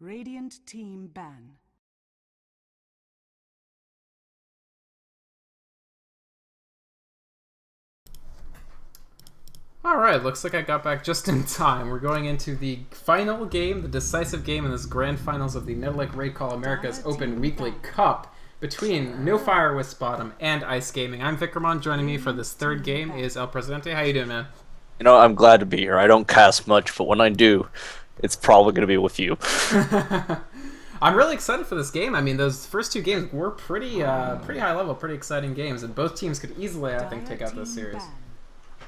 Radiant team ban. Alright, looks like I got back just in time. We're going into the final game, the decisive game in this grand finals of the Netolic Raidcall America's Open Weekly Cup between No Fire Wisp Bottom and Ice Gaming. I'm Vikramon. Joining me for this third game is El Presidente. How you doing, man? You know, I'm glad to be here. I don't cast much, but when I do, it's probably going to be with you. I'm really excited for this game. I mean, those first two games were pretty high level, pretty exciting games, and both teams could easily, I think, take out this series.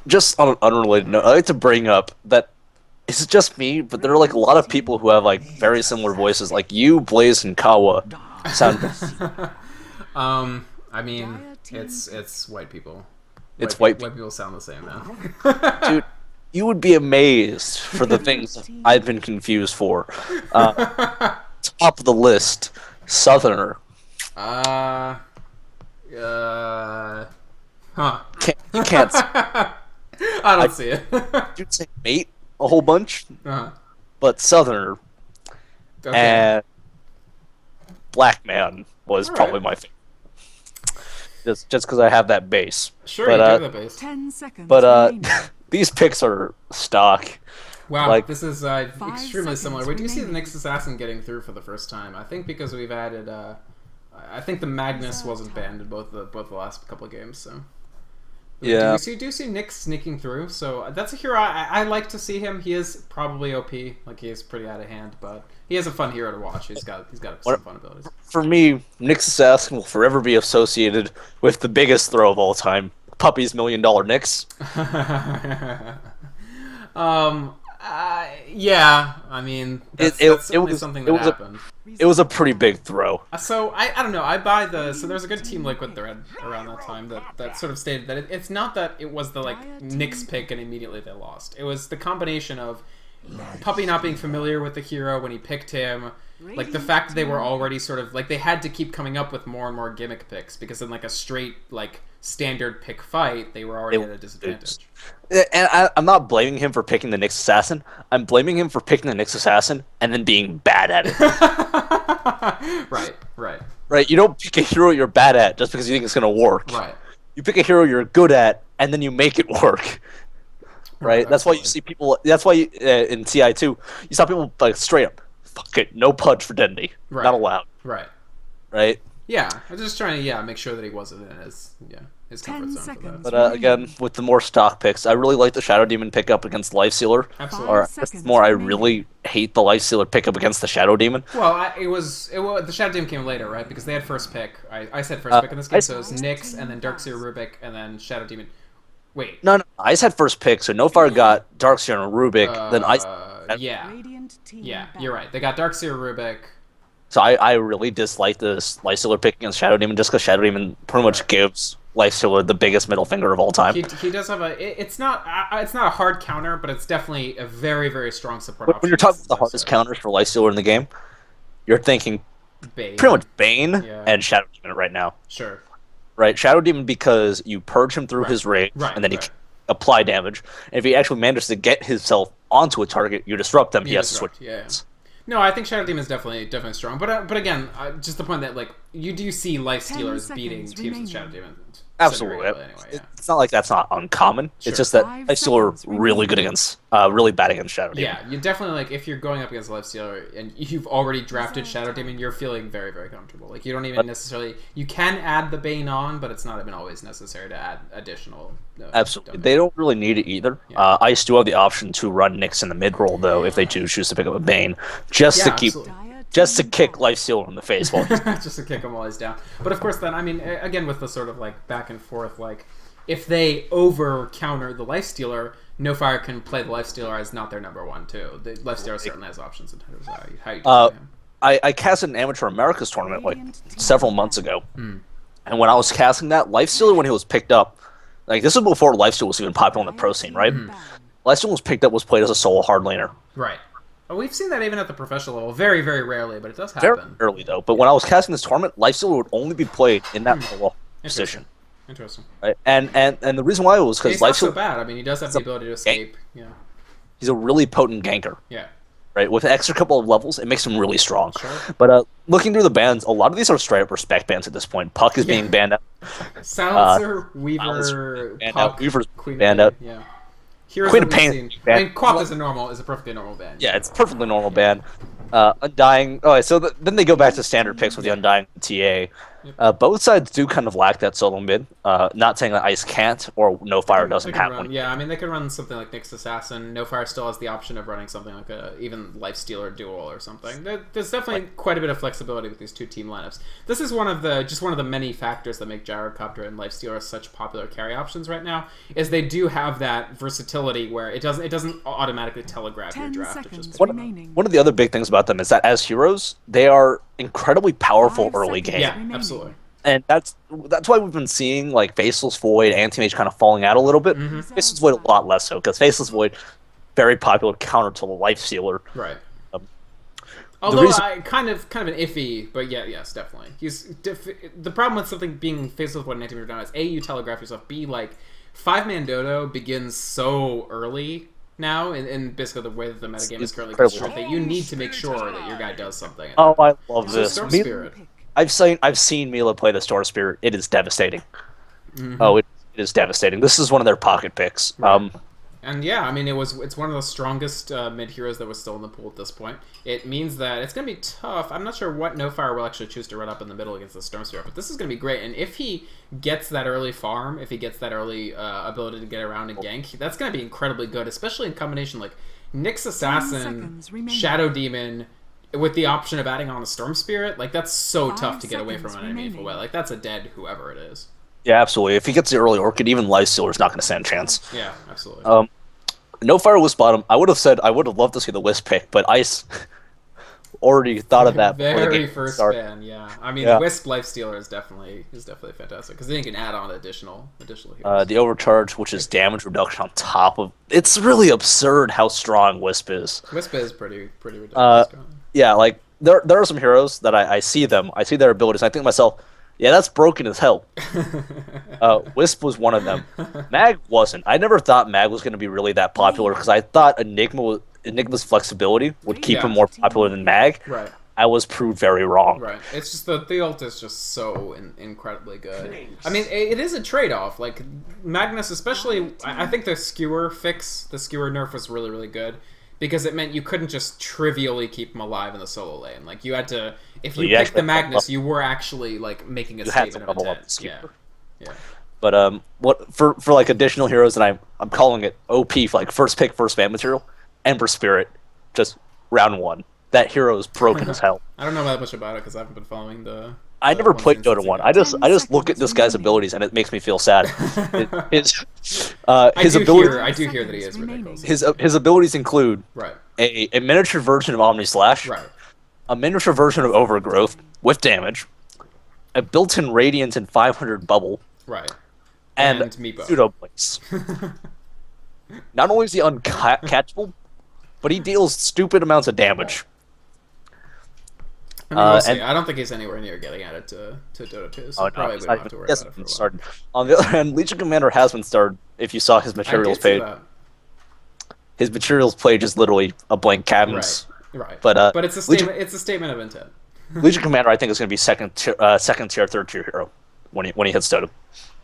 Just on an unrelated note, I like to bring up that it's just me, but there are like a lot of people who have like very similar voices, like you, Blaze, and Kawa. Sound. I mean, it's white people. It's white people sound the same now. Dude, you would be amazed for the things I've been confused for. Top of the list, Southerner. Huh. You can't. I don't see it. You'd say mate a whole bunch, but Southerner and Black Man was probably my favorite. Just because I have that base. Sure, but, you do have that base. 10 seconds. But these picks are stock. Wow, like, this is extremely similar. We do see the Nyx Assassin getting through for the first time. I think because we've added. I think the Magnus wasn't banned in both the last couple of games. So. Yeah. Do you see Nyx sneaking through? So that's a hero I like to see him. He is probably OP, like he is pretty out of hand, but he is a fun hero to watch. He's got some fun abilities. For me, Nyx Assassin will forever be associated with the biggest throw of all time, Puppy's $1 Million Nyx. Yeah, I mean that's certainly something that happened. It was a pretty big throw. So I don't know. I buy so there's a good Team Liquid thread around that time that sort of stated that it's not that it was the Nyx pick and immediately they lost. It was the combination of Puppy not being familiar with the hero when he picked him, like the fact that they were already sort of like they had to keep coming up with more and more gimmick picks because in like a straight standard pick fight they were already at a disadvantage. And I'm not blaming him for picking the Nyx Assassin. I'm blaming him for picking the Nyx Assassin and then being bad at it. Right. You don't pick a hero you're bad at just because you think it's going to work. Right. You pick a hero you're good at and then you make it work. Right. That's why you see people. That's why in CI2 you saw people like straight up, fuck it, no pudge for Dendy, not allowed. Right. Yeah, I was just trying to make sure that he wasn't in his comfort zone for that. But again, with the more stock picks, I really like the Shadow Demon pickup against Lifestealer. Absolutely. Or I really hate the Lifestealer pickup against the Shadow Demon. Well, the Shadow Demon came later, right? Because they had first pick. I said first pick in this game, so it was Nyx and then Darkseer Rubik and then Shadow Demon. Wait. No, Ice had first pick, so No Fire got Darkseer and Rubik. Then Ice. Yeah, you're right. They got Darkseer Rubik. So I really dislike this Lifestealer pick against Shadow Demon just because Shadow Demon pretty much gives Lifestealer the biggest middle finger of all time. He does have it's not a hard counter, but it's definitely a very, very strong support option. When you're talking about the hardest counters for Lifestealer in the game, you're thinking pretty much Bane and Shadow Demon right now. Sure. Right, Shadow Demon because you purge him through his rage, and then he can apply damage. And if he actually manages to get himself onto a target, you disrupt them, he has to switch. Yeah. No, I think Shadow Demon is definitely strong, but again, just the point that you do see Lifestealers beating teams with Shadow Demon. Absolutely. Anyway, it's not like that's not uncommon. Sure. It's just that Lifestealer really bad against Shadow Demon. Yeah, you definitely if you're going up against Lifestealer and you've already drafted Shadow Demon, you're feeling very, very comfortable. Like you don't even necessarily you can add the Bane on, but it's not even always necessary to add additional. Absolutely, they don't really need it either. Yeah. Ice do have the option to run Nyx in the mid roll though if they choose to pick up a Bane, just to keep. Absolutely. Just to kick Lifestealer in the face while he's just to kick him while he's down. But of course, then I mean, again with the sort of back and forth, if they over counter the Lifestealer, No Fire can play the Lifestealer as not their number one too. The Lifestealer certainly has options in terms of how you do him. I casted an Amateur Americas tournament several months ago, and when I was casting that Lifestealer when he was picked up, this was before Lifestealer was even popular in the pro scene, right? Lifestealer was picked up was played as a solo hard laner, right. We've seen that even at the professional level. Very, very rarely, but it does happen. Very rarely, though. But when I was casting this tournament, Lifestealer would only be played in that position. Interesting. Right? And the reason why was because Lifestealer... He's not so bad. I mean, he does have the ability to escape. Yeah. He's a really potent ganker. Yeah. right? With an extra couple of levels, it makes them really strong. Sure. But looking through the bans, a lot of these are straight up respect bans at this point. Puck is being banned out. Silencer, Weaver, Puck, Weaver's Queen banned of out. Pain, yeah. Heroes Queen that of we've Pain. seen. I mean, Quap is a perfectly normal ban. Yeah, it's a perfectly normal ban. Undying. Oh, so then they go back to standard picks with the Undying TA. Both sides do kind of lack that solo mid. Not saying that Ice can't or No Fire doesn't have one. Yeah, I mean, they could run something like Nyx Assassin. No Fire still has the option of running something like even Lifestealer Duel or something. There's definitely quite a bit of flexibility with these two team lineups. This is one of the many factors that make Gyrocopter and Lifestealer such popular carry options right now. Is they do have that versatility where it doesn't automatically telegraph your draft. One of the other big things about them is that as heroes, they are incredibly powerful early game. Yeah, absolutely. And that's why we've been seeing like Faceless Void, Anti-Mage kind of falling out a little bit. Faceless Void a lot less so, because Faceless Void, very popular counter to the Lifestealer. Right. Although kind of an iffy, but yes, definitely. The problem with something being Faceless Void and Anti-Mage now is A, you telegraph yourself. B, like 5-man Dodo begins so early now, in basically the way that the metagame is currently constructed, that you need to make sure that your guy does something. Oh, I love this. Storm Spirit. I've seen Mila play the Storm Spirit. It is devastating. Oh, it is devastating. This is one of their pocket picks. Right. And yeah, I mean, it's one of the strongest mid heroes that was still in the pool at this point. It means that it's going to be tough. I'm not sure what No Fire will actually choose to run up in the middle against the Storm Spirit, but this is going to be great. And if he gets that early farm, if he gets that early ability to get around and gank, that's going to be incredibly good, especially in combination like Nyx Assassin, Shadow Demon, with the option of adding on a Storm Spirit. Like, that's so tough to get away from in a meaningful way. Like, that's a dead whoever it is. Yeah, absolutely. If he gets the early Orchid, even Lifestealer's not going to stand a chance. Yeah, absolutely. No Fire Wisp bottom. I would have loved to see the Wisp pick, but Ice already thought of that. Very first ban, yeah. I mean, Wisp Lifestealer is definitely fantastic, because then you can add on additional heroes. The Overcharge, which is damage reduction on top of... It's really absurd how strong Wisp is. Wisp is pretty ridiculous. Yeah, like, there are some heroes that I see them, I see their abilities, and I think to myself, yeah, that's broken as hell. Wisp was one of them. Mag wasn't. I never thought Mag was going to be really that popular, because I thought Enigma's flexibility would keep him more popular than Mag. Right. I was proved very wrong. Right. It's just the ult is just so incredibly good. I mean, it is a trade-off. Like, Magnus, especially, I think the skewer nerf was really, really good, because it meant you couldn't just trivially keep him alive in the solo lane. Like, you had to... If you picked the Magnus, you were actually, like, making a statement of intent. Yeah. But what for like additional heroes, and I'm calling it OP for like first pick, first ban material, Ember Spirit, just round 1. That hero is broken as hell. I don't know that much about it because I haven't been following the... I never played Dota 1. I just look at this guy's abilities and it makes me feel sad. I do hear that he is ridiculous. His abilities include right. a miniature version of Omni Slash, right. a miniature version of Overgrowth with damage, a built-in Radiant and 500 Bubble, right, and Pseudo Blaze. Not only is he uncatchable, but he deals stupid amounts of damage. I mean, we'll see. I don't think he's anywhere near getting added to Dota 2, so probably we don't have to worry about it for a while. On the other hand, Legion Commander has been started. If you saw his materials page, his materials page is literally a blank canvas. Right. But it's a statement. It's a statement of intent. Legion Commander, I think, is going to be second tier, third tier hero when he hits Dota.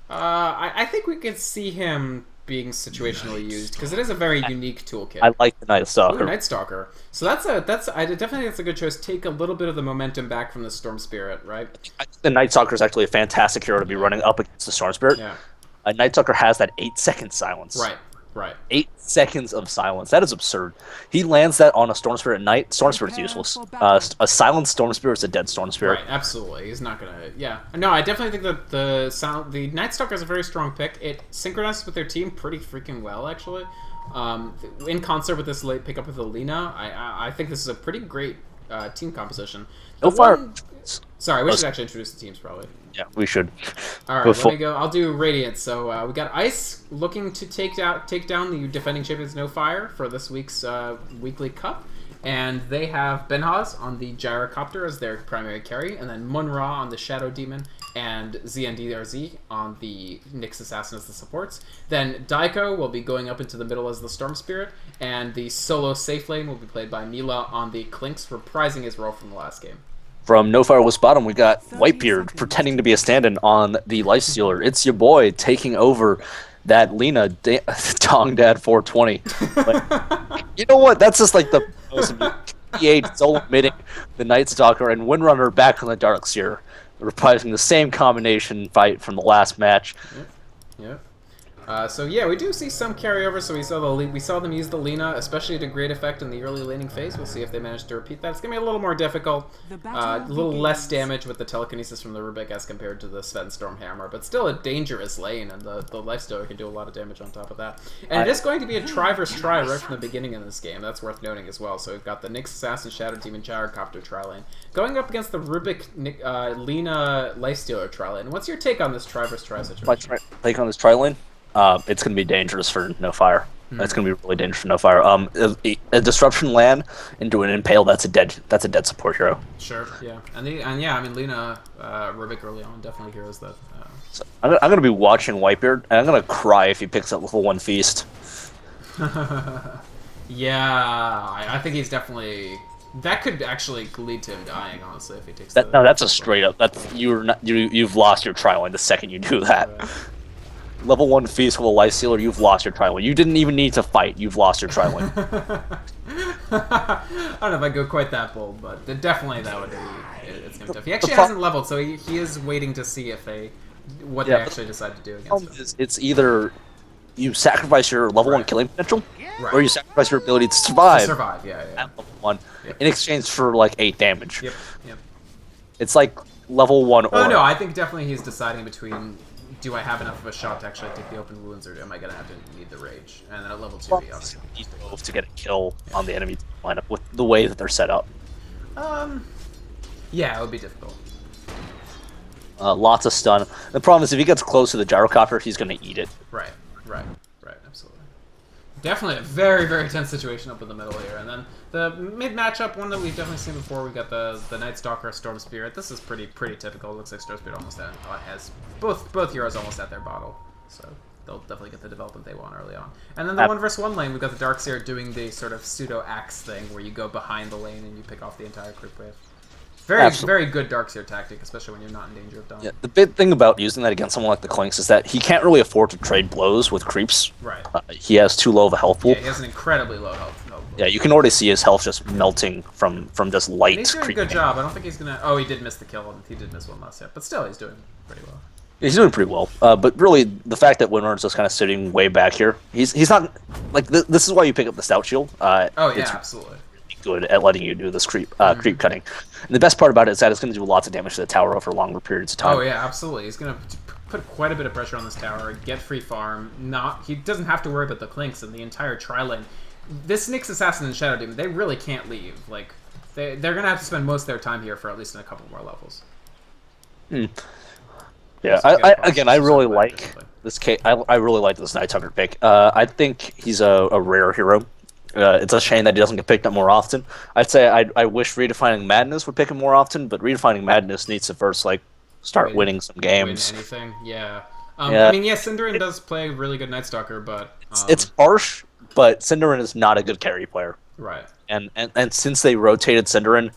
I think we could see him being situationally used because it is a very unique toolkit. I like the Night Stalker. Ooh, Night Stalker. So I definitely think that's a good choice. Take a little bit of the momentum back from the Storm Spirit, right? The Night Stalker is actually a fantastic hero to be running up against the Storm Spirit. Yeah. Night Stalker has that 8-second silence. Right. 8 seconds of silence. That is absurd. He lands that on a Storm Spirit at night. Storm Spirit's useless. A silenced Storm Spirit is a dead Storm Spirit. Right, absolutely. He's not gonna... Yeah. No, I definitely think that the Night Stalker is a very strong pick. It synchronizes with their team pretty freaking well, actually. In concert with this late pickup with Alina, I think this is a pretty great team composition. Sorry, we should actually introduce the teams probably. Yeah, we should. All right, let me go. I'll do Radiant. So we got Ice looking to take down the defending champions No Fire for this week's weekly cup. And they have Benhaz on the Gyrocopter as their primary carry, and then Mun-Ra on the Shadow Demon, and ZNDRZ on the Nyx Assassin as the supports. Then Daiko will be going up into the middle as the Storm Spirit, and the solo safe lane will be played by Mila on the Clinks, reprising his role from the last game. From No Fire West Bottom, we got Whitebeard pretending to be a stand-in on the Lifestealer. It's your boy taking over that Lina Dong Dad 420. Like, you know what? That's just like the most PH solo midting the Night Stalker and Windrunner back on the Darkseer, reprising the same combination fight from the last match. Yep. So yeah, we do see some carryover. So we saw them use the Lina, especially to great effect in the early laning phase. We'll see if they manage to repeat that. It's gonna be a little more difficult, a little less damage with the telekinesis from the Rubik as compared to the Sven Stormhammer, but still a dangerous lane, and the Lifestealer can do a lot of damage on top of that. And it is going to be a try versus try right from the beginning in this game. That's worth noting as well. So we've got the Nyx Assassin, Shadow Demon, Gyrocopter tri lane going up against the Rubik Lina Lifestealer tri lane. What's your take on this try versus try situation? My take on this tri lane? It's going to be dangerous for No Fire. It's going to be really dangerous for No Fire. A Disruption land into an Impale, that's a dead support hero. Sure, yeah. And yeah, I mean, Lina, Rubik early on, definitely heroes that... So I'm going to be watching Whitebeard, and I'm going to cry if he picks up level 1 Feast. Yeah, I think he's definitely... That could actually lead to him dying, honestly, if he takes that. No, that's a straight up... You've lost your tri lane the second you do that. Right. Level 1 Feast with a Lifestealer, you've lost your tri lane. You didn't even need to fight, you've lost your tri lane. I don't know if I go quite that bold, but definitely that would be... It's going to be tough. He actually hasn't leveled, so he is waiting to see if they actually decide to do against him. It's either you sacrifice your level 1 killing potential, or you sacrifice your ability to survive. Yeah. At level 1, in exchange for like 8 damage. Yep. It's like level 1 or... Oh no, I think definitely he's deciding between... Do I have enough of a shot to actually take the open wounds, or am I going to have to need the rage? And then at level 2, he obviously needs to get a kill on the enemy lineup with the way that they're set up. Yeah, it would be difficult. Lots of stun. The problem is if he gets close to the Gyrocopter, he's going to eat it. Right, absolutely. Definitely a very, very tense situation up in the middle here. And then the mid matchup, one that we've definitely seen before, we got the Night Stalker, Storm Spirit. This is pretty typical. It looks like Storm Spirit almost has both heroes almost at their bottle, so they'll definitely get the development they want early on. And then the 1v1 lane, we've got the Darkseer doing the sort of pseudo axe thing where you go behind the lane and you pick off the entire creep wave. Very good Darkseer tactic, especially when you're not in danger of dying. Yeah, the big thing about using that against someone like the Clinks is that he can't really afford to trade blows with creeps. Right. He has too low of a health pool. Yeah, he has an incredibly low health pool. Yeah, you can already see his health just melting from just light. And he's doing a good job. I don't think he's gonna... Oh, he did miss the kill. He did miss one last hit, but still, he's doing pretty well. He's doing pretty well. But really, the fact that Windrunner's just kind of sitting way back here, he's not... Like, this is why you pick up the Stout Shield. Oh, yeah, absolutely. Good at letting you do this creep cutting. And the best part about it is that it's going to do lots of damage to the tower over longer periods of time. Oh yeah, absolutely. He's going to put quite a bit of pressure on this tower, get free farm. He doesn't have to worry about the Clinks and the entire tri-lane. This Nyx Assassin and Shadow Demon, they really can't leave. Like, they're going to have to spend most of their time here for at least a couple more levels. Yeah, I really like this. I really like this Night Stalker pick. I think he's a rare hero. It's a shame that he doesn't get picked up more often. I'd say I wish Redefining Madness would pick him more often, but Redefining Madness needs to first start winning some games. Win anything, yeah. I mean, yeah, Cinderin does play really good Night Stalker, but it's harsh. But Cinderin is not a good carry player. Right. And since they rotated Cinderin,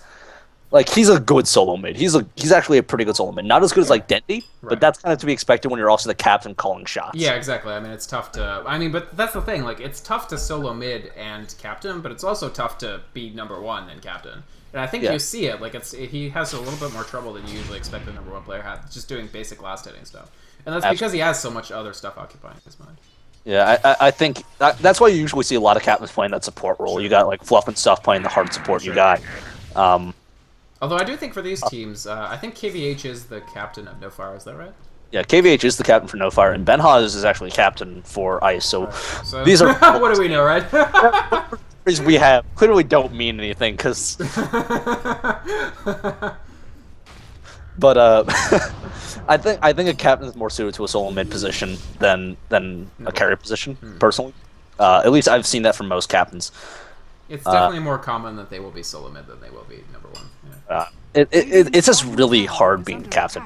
like, he's a good solo mid. He's actually a pretty good solo mid. Not as good as like Dendy, but that's kind of to be expected when you're also the captain calling shots. Yeah, exactly. I mean, it's tough to... I mean, but that's the thing. Like, it's tough to solo mid and captain, but it's also tough to be #1 and captain. And I think you see it. Like, he has a little bit more trouble than you usually expect a #1 player have, just doing basic last hitting stuff. And that's because he has so much other stuff occupying his mind. Yeah, I think that's why you usually see a lot of captains playing that support role. Sure. You got like Fluff and Stuff playing the hard support. Sure. You got. Although I do think for these teams, I think KVH is the captain of No Fire. Is that right? Yeah, KVH is the captain for No Fire, and Benhaz is actually captain for Ice. So, these are what do we know, right? we have clearly don't mean anything because But I think a captain is more suited to a solo mid position than a carry position, personally. At least I've seen that from most captains. It's definitely more common that they will be solo mid than they will be number one. Yeah. It's just really hard being captain.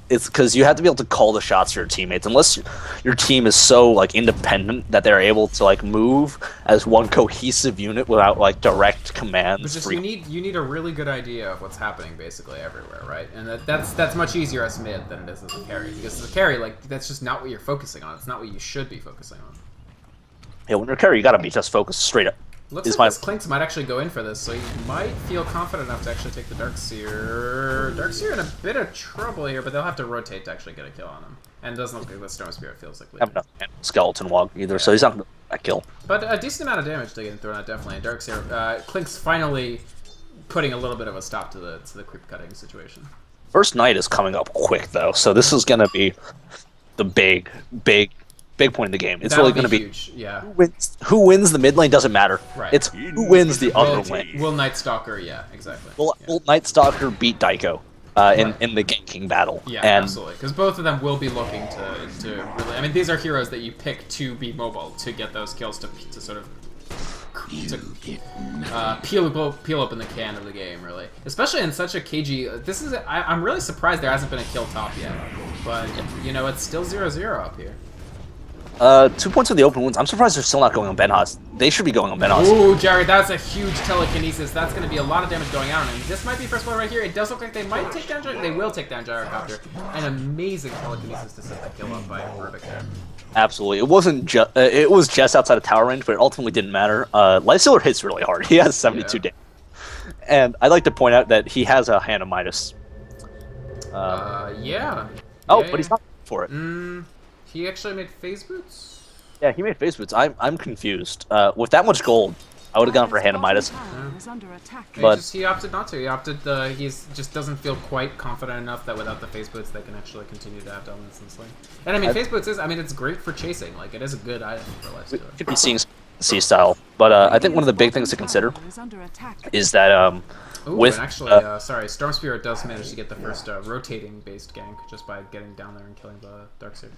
It's because you have to be able to call the shots for your teammates. Unless your team is so like independent that they're able to like move as one cohesive unit without like direct commands. But just you need a really good idea of what's happening basically everywhere, right? And that's much easier as mid than it is as a carry, because as a carry, like, that's just not what you're focusing on. It's not what you should be focusing on. Yeah, when you're a carry, you gotta be just focused straight up. Looks like Clinks might actually go in for this, so you might feel confident enough to actually take the Darkseer. Darkseer in a bit of trouble here, but they'll have to rotate to actually get a kill on him. And it doesn't look like the Storm Spirit feels like leaving. Have no skeleton walk either, so he's not gonna get a kill. But a decent amount of damage to get thrown out, definitely. And Darkseer, Clinks finally putting a little bit of a stop to the creep cutting situation. First Knight is coming up quick though, so this is gonna be the big point in the game. It's really going to be huge. Yeah. Who wins the mid lane doesn't matter. Right. It's who wins the upper lane. Will Night Stalker? Yeah, exactly. Will Night Stalker beat Daiko in the ganking battle? Yeah, absolutely. Because both of them will be looking to really. I mean, these are heroes that you pick to be mobile to get those kills to sort of peel open the can of the game, really. Especially in such a KG. This is. I'm really surprised there hasn't been a kill top yet, but you know, it's still 0-0 up here. 2 points with the open wounds. I'm surprised they're still not going on Benhaz. They should be going on Benhaz. Ooh, Jared, that's a huge telekinesis. That's going to be a lot of damage going out on him. This might be first blood right here. It does look like they might take down They will take down Gyrocopter. An amazing telekinesis to set the kill up by Rubik there. Absolutely. It wasn't just it was just outside of tower range, but it ultimately didn't matter. Lifestealer hits really hard. He has 72 damage. And I'd like to point out that he has a Hand of Midas. Yeah. Oh, but he's not for it. He actually made phase boots? Yeah, he made phase boots. I'm confused. With that much gold, I would have gone for Hand of Midas. But he opted not to. He opted he just doesn't feel quite confident enough that without the phase boots they can actually continue to have dominance in this lane. And I mean, phase boots is, I mean, it's great for chasing. Like, it is a good item for Lifestealer. We could be seeing C-style, but I think one of the big things to consider is that Ooh, and actually, sorry, Storm Spirit does manage to get the first rotating-based gank just by getting down there and killing the Darkseer.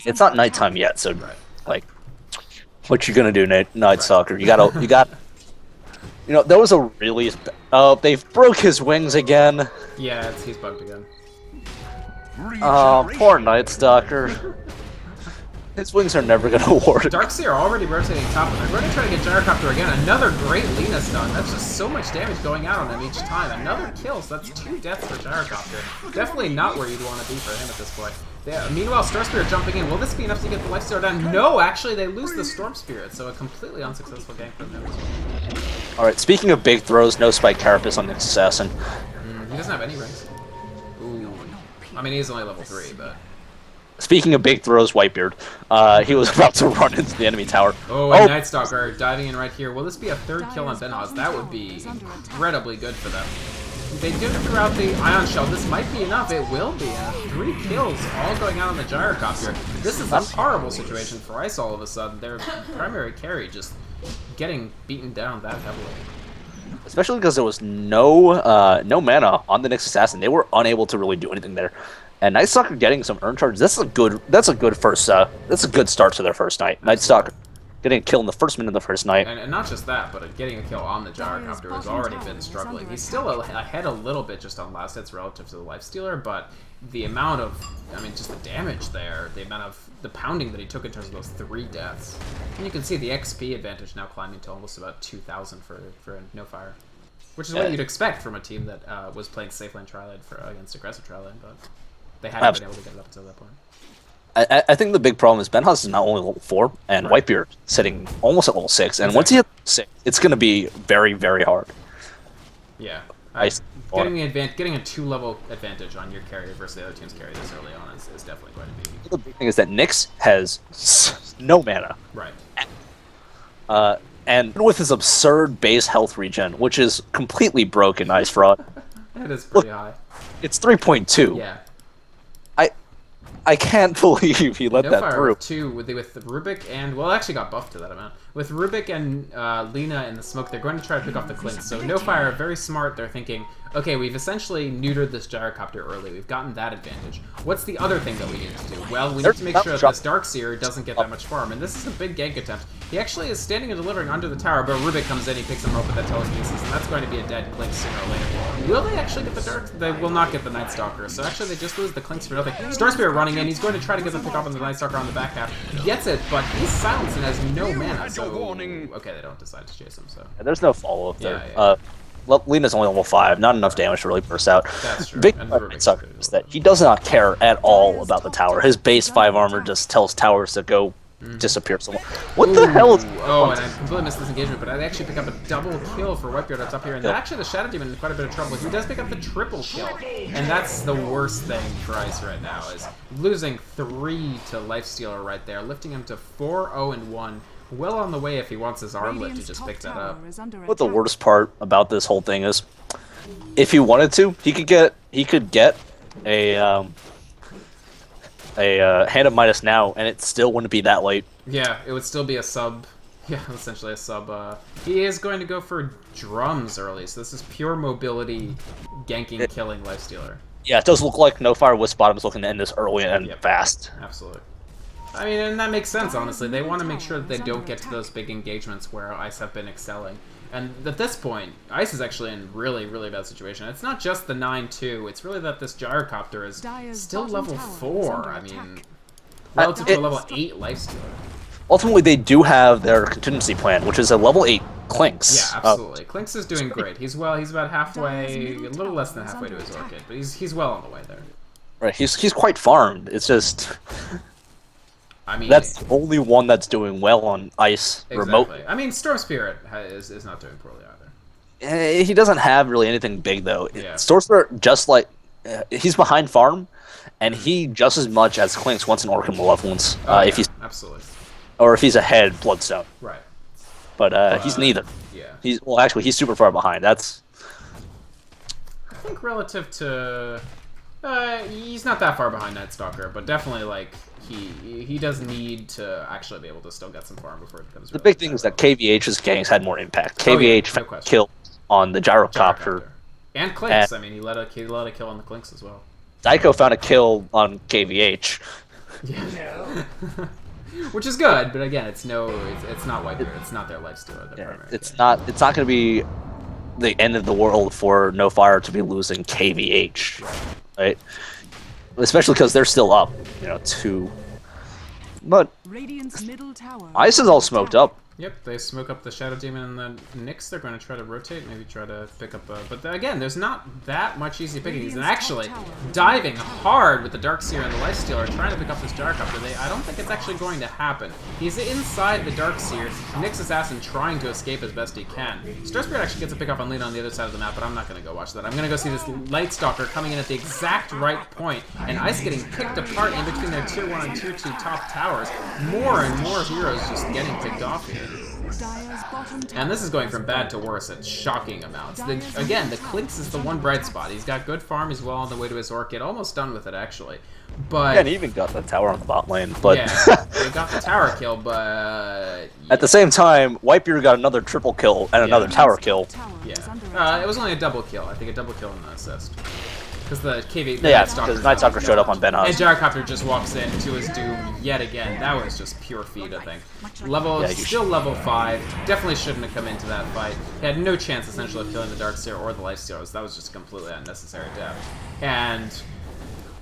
It's not nighttime yet, so like, what you gonna do, Night Stalker? You got. You know, there was a really. They broke his wings again. Yeah, he's bugged again. Oh, poor Night Stalker. His wings are never gonna work. Darkseer already rotating top, and they're going to try to get Gyrocopter again. Another great Lina stun. That's just so much damage going out on him each time. Another kill, so that's 2 deaths for Gyrocopter. Definitely not where you'd want to be for him at this point. Yeah, meanwhile, Storm Spirit jumping in. Will this be enough to get the Lifestealer down? No, actually, they lose the Storm Spirit, so a completely unsuccessful gank from them as well. Alright, speaking of big throws, no Spike Carapace on Nyx Assassin. He doesn't have any rings. Ooh. I mean, he's only level 3, but... Speaking of big throws, Whitebeard, he was about to run into the enemy tower. Oh, and Night Stalker diving in right here. Will this be a 3rd kill on Benhaz? That would be incredibly good for them. They did it throughout the Ion Shell. This might be enough. It will be. 3 kills, all going out on the Gyrocopter. This is a horrible situation for Ice all of a sudden. Their primary carry just getting beaten down that heavily. Especially because there was no mana on the Nyx Assassin. They were unable to really do anything there. And Night Stalker getting some earn charge. That's a good first. That's a good start to their first night. Night Stalker getting a kill in the first minute of the first night. And not just that, but getting a kill on the Gyrocopter has already been struggling. He's still ahead a little bit just on last hits relative to the Lifestealer, but the amount of, I mean, just the damage there, the amount of the pounding that he took in terms of those 3 deaths. And you can see the XP advantage now climbing to almost about 2,000 for no fire. Which is what you'd expect from a team that was playing safe lane tri-lane against aggressive tri-lane, but they haven't been able to get it up until that point. I think the big problem is Benhaz is not only level 4, and Whitebeard sitting almost at level 6, and once he hits 6, it's going to be very, very hard. Yeah. Getting a 2-level advantage on your carry versus the other team's carry this early on is definitely going to be... The big thing is that Nyx has no mana. Right. And with his absurd base health regen, which is completely broken, Ice Fraud. It is pretty high. It's 3.2. Yeah. I can't believe he let that through. With Rubik, and well, it actually got buffed to that amount. With Rubik and Lena in the smoke, they're going to try to pick off the Clinks. So No Fire are very smart. They're thinking, okay, we've essentially neutered this gyrocopter early. We've gotten that advantage. What's the other thing that we need to do? Well, we need to make sure that this Darkseer doesn't get that much farm. And this is a big gank attempt. He actually is standing and delivering under the tower, but Rubik comes in, he picks him up with that telekinesis, and that's going to be a dead Clink sooner or later. Will they actually get the Dark? They will not get the Night Stalker, so actually they just lose the Clinks for nothing. Star Spirit running in, he's going to try to get the pick off on the Night Stalker on the back half. He gets it, but he's silenced and has no mana, so... Okay, they don't decide to chase him, so... Yeah, there's no follow-up there. Yeah. Lena's only level 5, not enough damage to really burst out. That's true. Big sucker is that he does not care at all about the tower. His base 5 armor just tells towers to go disappear somewhere. What the hell is... Oh, and I completely missed this engagement, but I actually pick up a double kill for Whitebeard up top here, and actually the Shadow Demon in quite a bit of trouble. He does pick up the triple kill, and that's the worst thing for Ice right now, is losing 3 to Lifestealer right there, lifting him to 4-0-1. Well on the way if he wants his armlet to just pick that up. What the worst part about this whole thing is, if he wanted to, he could get a Hand of Midas now, and it still wouldn't be that late. Yeah, it would still be a sub. Yeah, essentially a sub. He is going to go for drums early, so this is pure mobility, ganking, killing Lifestealer. Yeah, it does look like No Fire Wisp Bottom's looking to end this early and fast. Absolutely. I mean, and that makes sense, honestly. They want to make sure that they don't get to those big engagements where Ice have been excelling. And at this point, Ice is actually in really, really bad situation. It's not just the 9-2, it's really that this gyrocopter is still level 4. I mean, relative to a level 8 Lifestealer. Ultimately, they do have their contingency plan, which is a level 8 Clinks. Yeah, absolutely. Clinks is doing great. He's about halfway, a little less than halfway to his Orchid, but he's well on the way there. Right, he's quite farmed. It's just... I mean, that's the only one that's doing well on Ice remote. I mean, Storm Spirit is not doing poorly either. He doesn't have really anything big though. Yeah. Storm Spirit, just like he's behind farm, and he just as much as Clinks wants an Orchid Malevolence. If he's absolutely, or if he's ahead, Bloodstone. Right. But he's neither. Yeah. He's super far behind. That's. I think relative to, he's not that far behind Night Stalker, but definitely like. He does need to actually be able to still get some farm before it becomes. The big thing is that KVH's gangs had more impact. KVH killed on the gyrocopter. And Clinks. I mean, he let a kill on the Clinks as well. Daiko found a kill on KVH. Yeah. Which is good, but again, it's not Whitebeard. It's not their Lifestealer. Their primary. It's not going to be the end of the world for No Fire to be losing KVH, right? Especially because they're still up, 2. But Ice is all smoked up. Yep, they smoke up the Shadow Demon and the Nyx. They're going to try to rotate, maybe try to pick up a... But again, there's not that much easy pickings. And actually, diving hard with the Darkseer and the Lifestealer, trying to pick up this Gyrocopter, I don't think it's actually going to happen. He's inside the Darkseer, Nyx Assassin trying to escape as best he can. Star Spirit actually gets a pick off on Lena on the other side of the map, but I'm not going to go watch that. I'm going to go see this Light Stalker coming in at the exact right point, and Ice getting picked apart in between their Tier 1 and Tier 2 top towers. More and more heroes just getting picked off here. And this is going from bad to worse at shocking amounts. Again, the Clinks is the one bright spot. He's got good farm, he's well on the way to his Orchid, almost done with it actually. But and he even got the tower on the bot lane. But yeah, he got the tower kill, but at the same time, Whitebeard got another triple kill and another tower kill. Yeah, it was only a double kill. I think a double kill and an assist. Because the KV, because Night Stalker showed up on Ben and Gyrocopter just walks in to his doom yet again. That was just pure feed, I think. Still level 5. Definitely shouldn't have come into that fight. He had no chance, essentially, of killing the Darkseer or the Lifestealers. That was just completely unnecessary death. And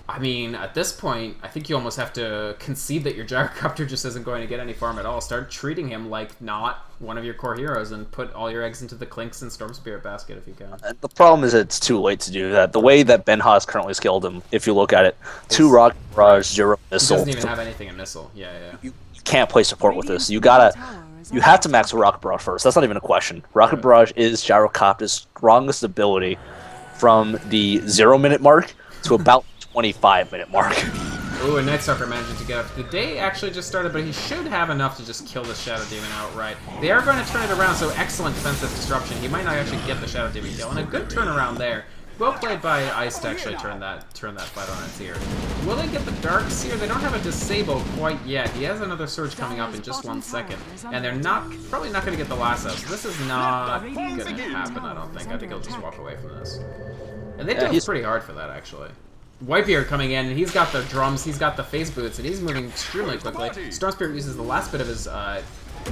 I mean, at this point, I think you almost have to concede that your Gyrocopter just isn't going to get any farm at all. Start treating him like not one of your core heroes and put all your eggs into the Clinks and Storm Spirit basket if you can. The problem is it's too late to do that. The way that Ben has currently skilled him, if you look at it, 2 Rock Barrage, 0 Missile. He doesn't even have anything in Missile. Yeah. You can't play support with this. You have to max Rocket Barrage first. That's not even a question. Rocket Barrage is Gyrocopter's strongest ability from the 0-minute mark to about 25-minute mark. Ooh, and Night Stalker managing to get up. The day actually just started, but he should have enough to just kill the Shadow Demon outright. They are going to turn it around, so excellent defensive disruption. He might not actually get the Shadow Demon kill, and a good turnaround there. well played by Ice to actually turn that fight on its ear. Will they get the Dark Seer? They don't have a disable quite yet. He has another Surge coming up in just 1 second, and they're probably not going to get the lasso. So this is not going to happen, I don't think. I think he'll just walk away from this. And they did pretty hard for that, actually. Whitebeard coming in, and he's got the drums, he's got the phase boots, and he's moving extremely quickly. Storm Spirit uses the last bit of his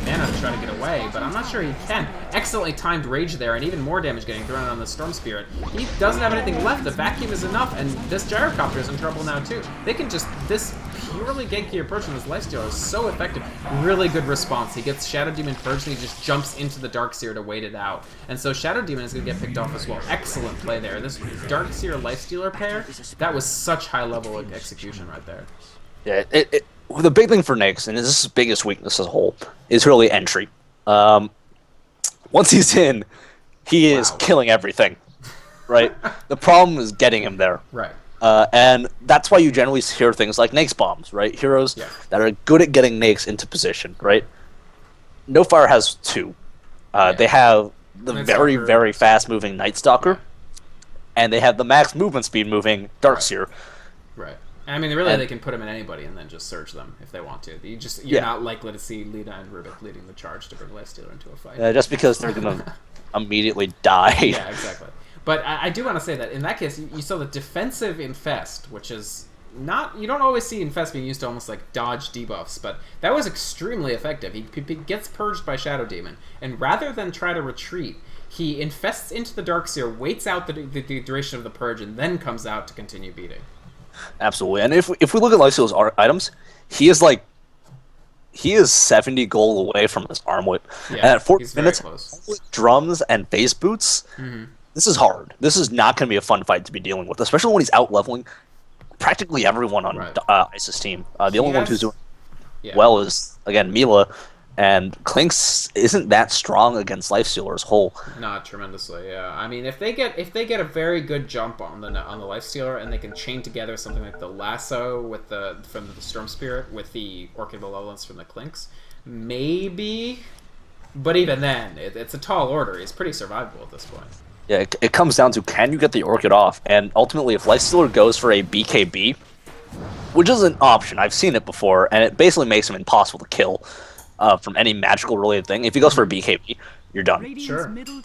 mana to try to get away, but I'm not sure he can. Excellently timed rage there, and even more damage getting thrown on the Storm Spirit. He doesn't have anything left. The vacuum is enough, and this Gyrocopter is in trouble now too. They can just, this purely ganky approach from this Lifestealer is so effective. Really good response. He gets Shadow Demon purged, and he just jumps into the Dark Seer to wait it out. And so Shadow Demon is going to get picked off as well. Excellent play there. This Dark Seer Lifestealer pair, that was such high level of execution right there. Yeah, the big thing for Nyx, and this is his biggest weakness as a whole, is really entry. Once he's in, he is killing everything, right? The problem is getting him there. Right. And that's why you generally hear things like Nyx bombs, right? Heroes that are good at getting Nyx into position, right? No Fire has 2. They have the very, very fast-moving Night Stalker, and they have the max movement speed moving Darkseer. Right. I mean, really, they can put them in anybody and then just surge them if they want to. You're not likely to see Lina and Rubik leading the charge to bring Lifestealer into a fight. Yeah, just because they're going to immediately die. Yeah, exactly. But I do want to say that in that case, you saw the defensive Infest, which is not... You don't always see Infest being used to almost like dodge debuffs, but that was extremely effective. He gets purged by Shadow Demon, and rather than try to retreat, he infests into the Darkseer, waits out the duration of the purge, and then comes out to continue beating. Absolutely, and if we look at Lifesteal's items, he is 70 gold away from this armlet. Yeah, and at 14 minutes, drums and face boots, this is hard. This is not going to be a fun fight to be dealing with, especially when he's out-leveling practically everyone on Ice's team. The only one who's doing well is, again, Mila, and Clinks isn't that strong against Lifestealer's whole. Not tremendously, yeah. I mean, if they get a very good jump on the Lifestealer and they can chain together something like the lasso with from the Storm Spirit with the Orchid Malevolence from the Clinks, maybe. But even then, it's a tall order. He's pretty survivable at this point. Yeah, it comes down to, can you get the Orchid off? And ultimately, if Lifestealer goes for a BKB, which is an option, I've seen it before, and it basically makes him impossible to kill. From any magical related thing. If he goes for a BKB, you're done. Sure. We do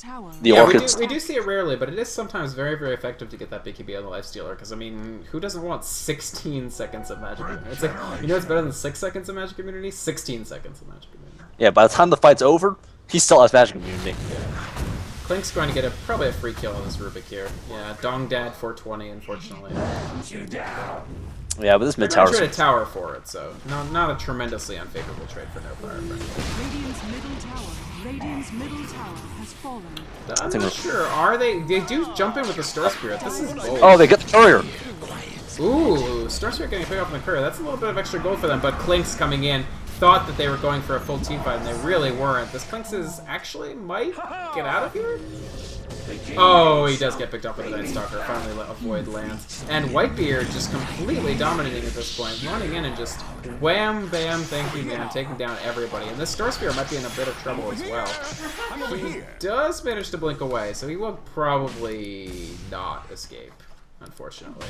see it rarely, but it is sometimes very, very effective to get that BKB on the Lifestealer, because, I mean, who doesn't want 16 seconds of magic immunity? It's like, you know what's better than 6 seconds of magic immunity? 16 seconds of magic immunity. Yeah, by the time the fight's over, he still has magic immunity. Yeah. Clink's going to get probably a free kill on this Rubik here. Yeah, Dong Dad 420, unfortunately. Yeah, but this mid tower. Trade a tower for it, so not a tremendously unfavorable trade for No Fire. Radiant's middle tower has fallen. I'm not sure. Are they? They do jump in with the Star Spirit. This is bold. Oh, they get the courier. Ooh, Star Spirit getting picked up on the courier. That's a little bit of extra gold for them. But Clinks coming in thought that they were going for a full team fight, and they really weren't. This Clinks actually might get out of here. Oh, he does get picked up with the Night Stalker. Finally, a void lands. And Whitebeard just completely dominating at this point, running in and just wham, bam, thank you, man, taking down everybody. And this Star Spear might be in a bit of trouble as well. He does manage to blink away, so he will probably not escape, unfortunately.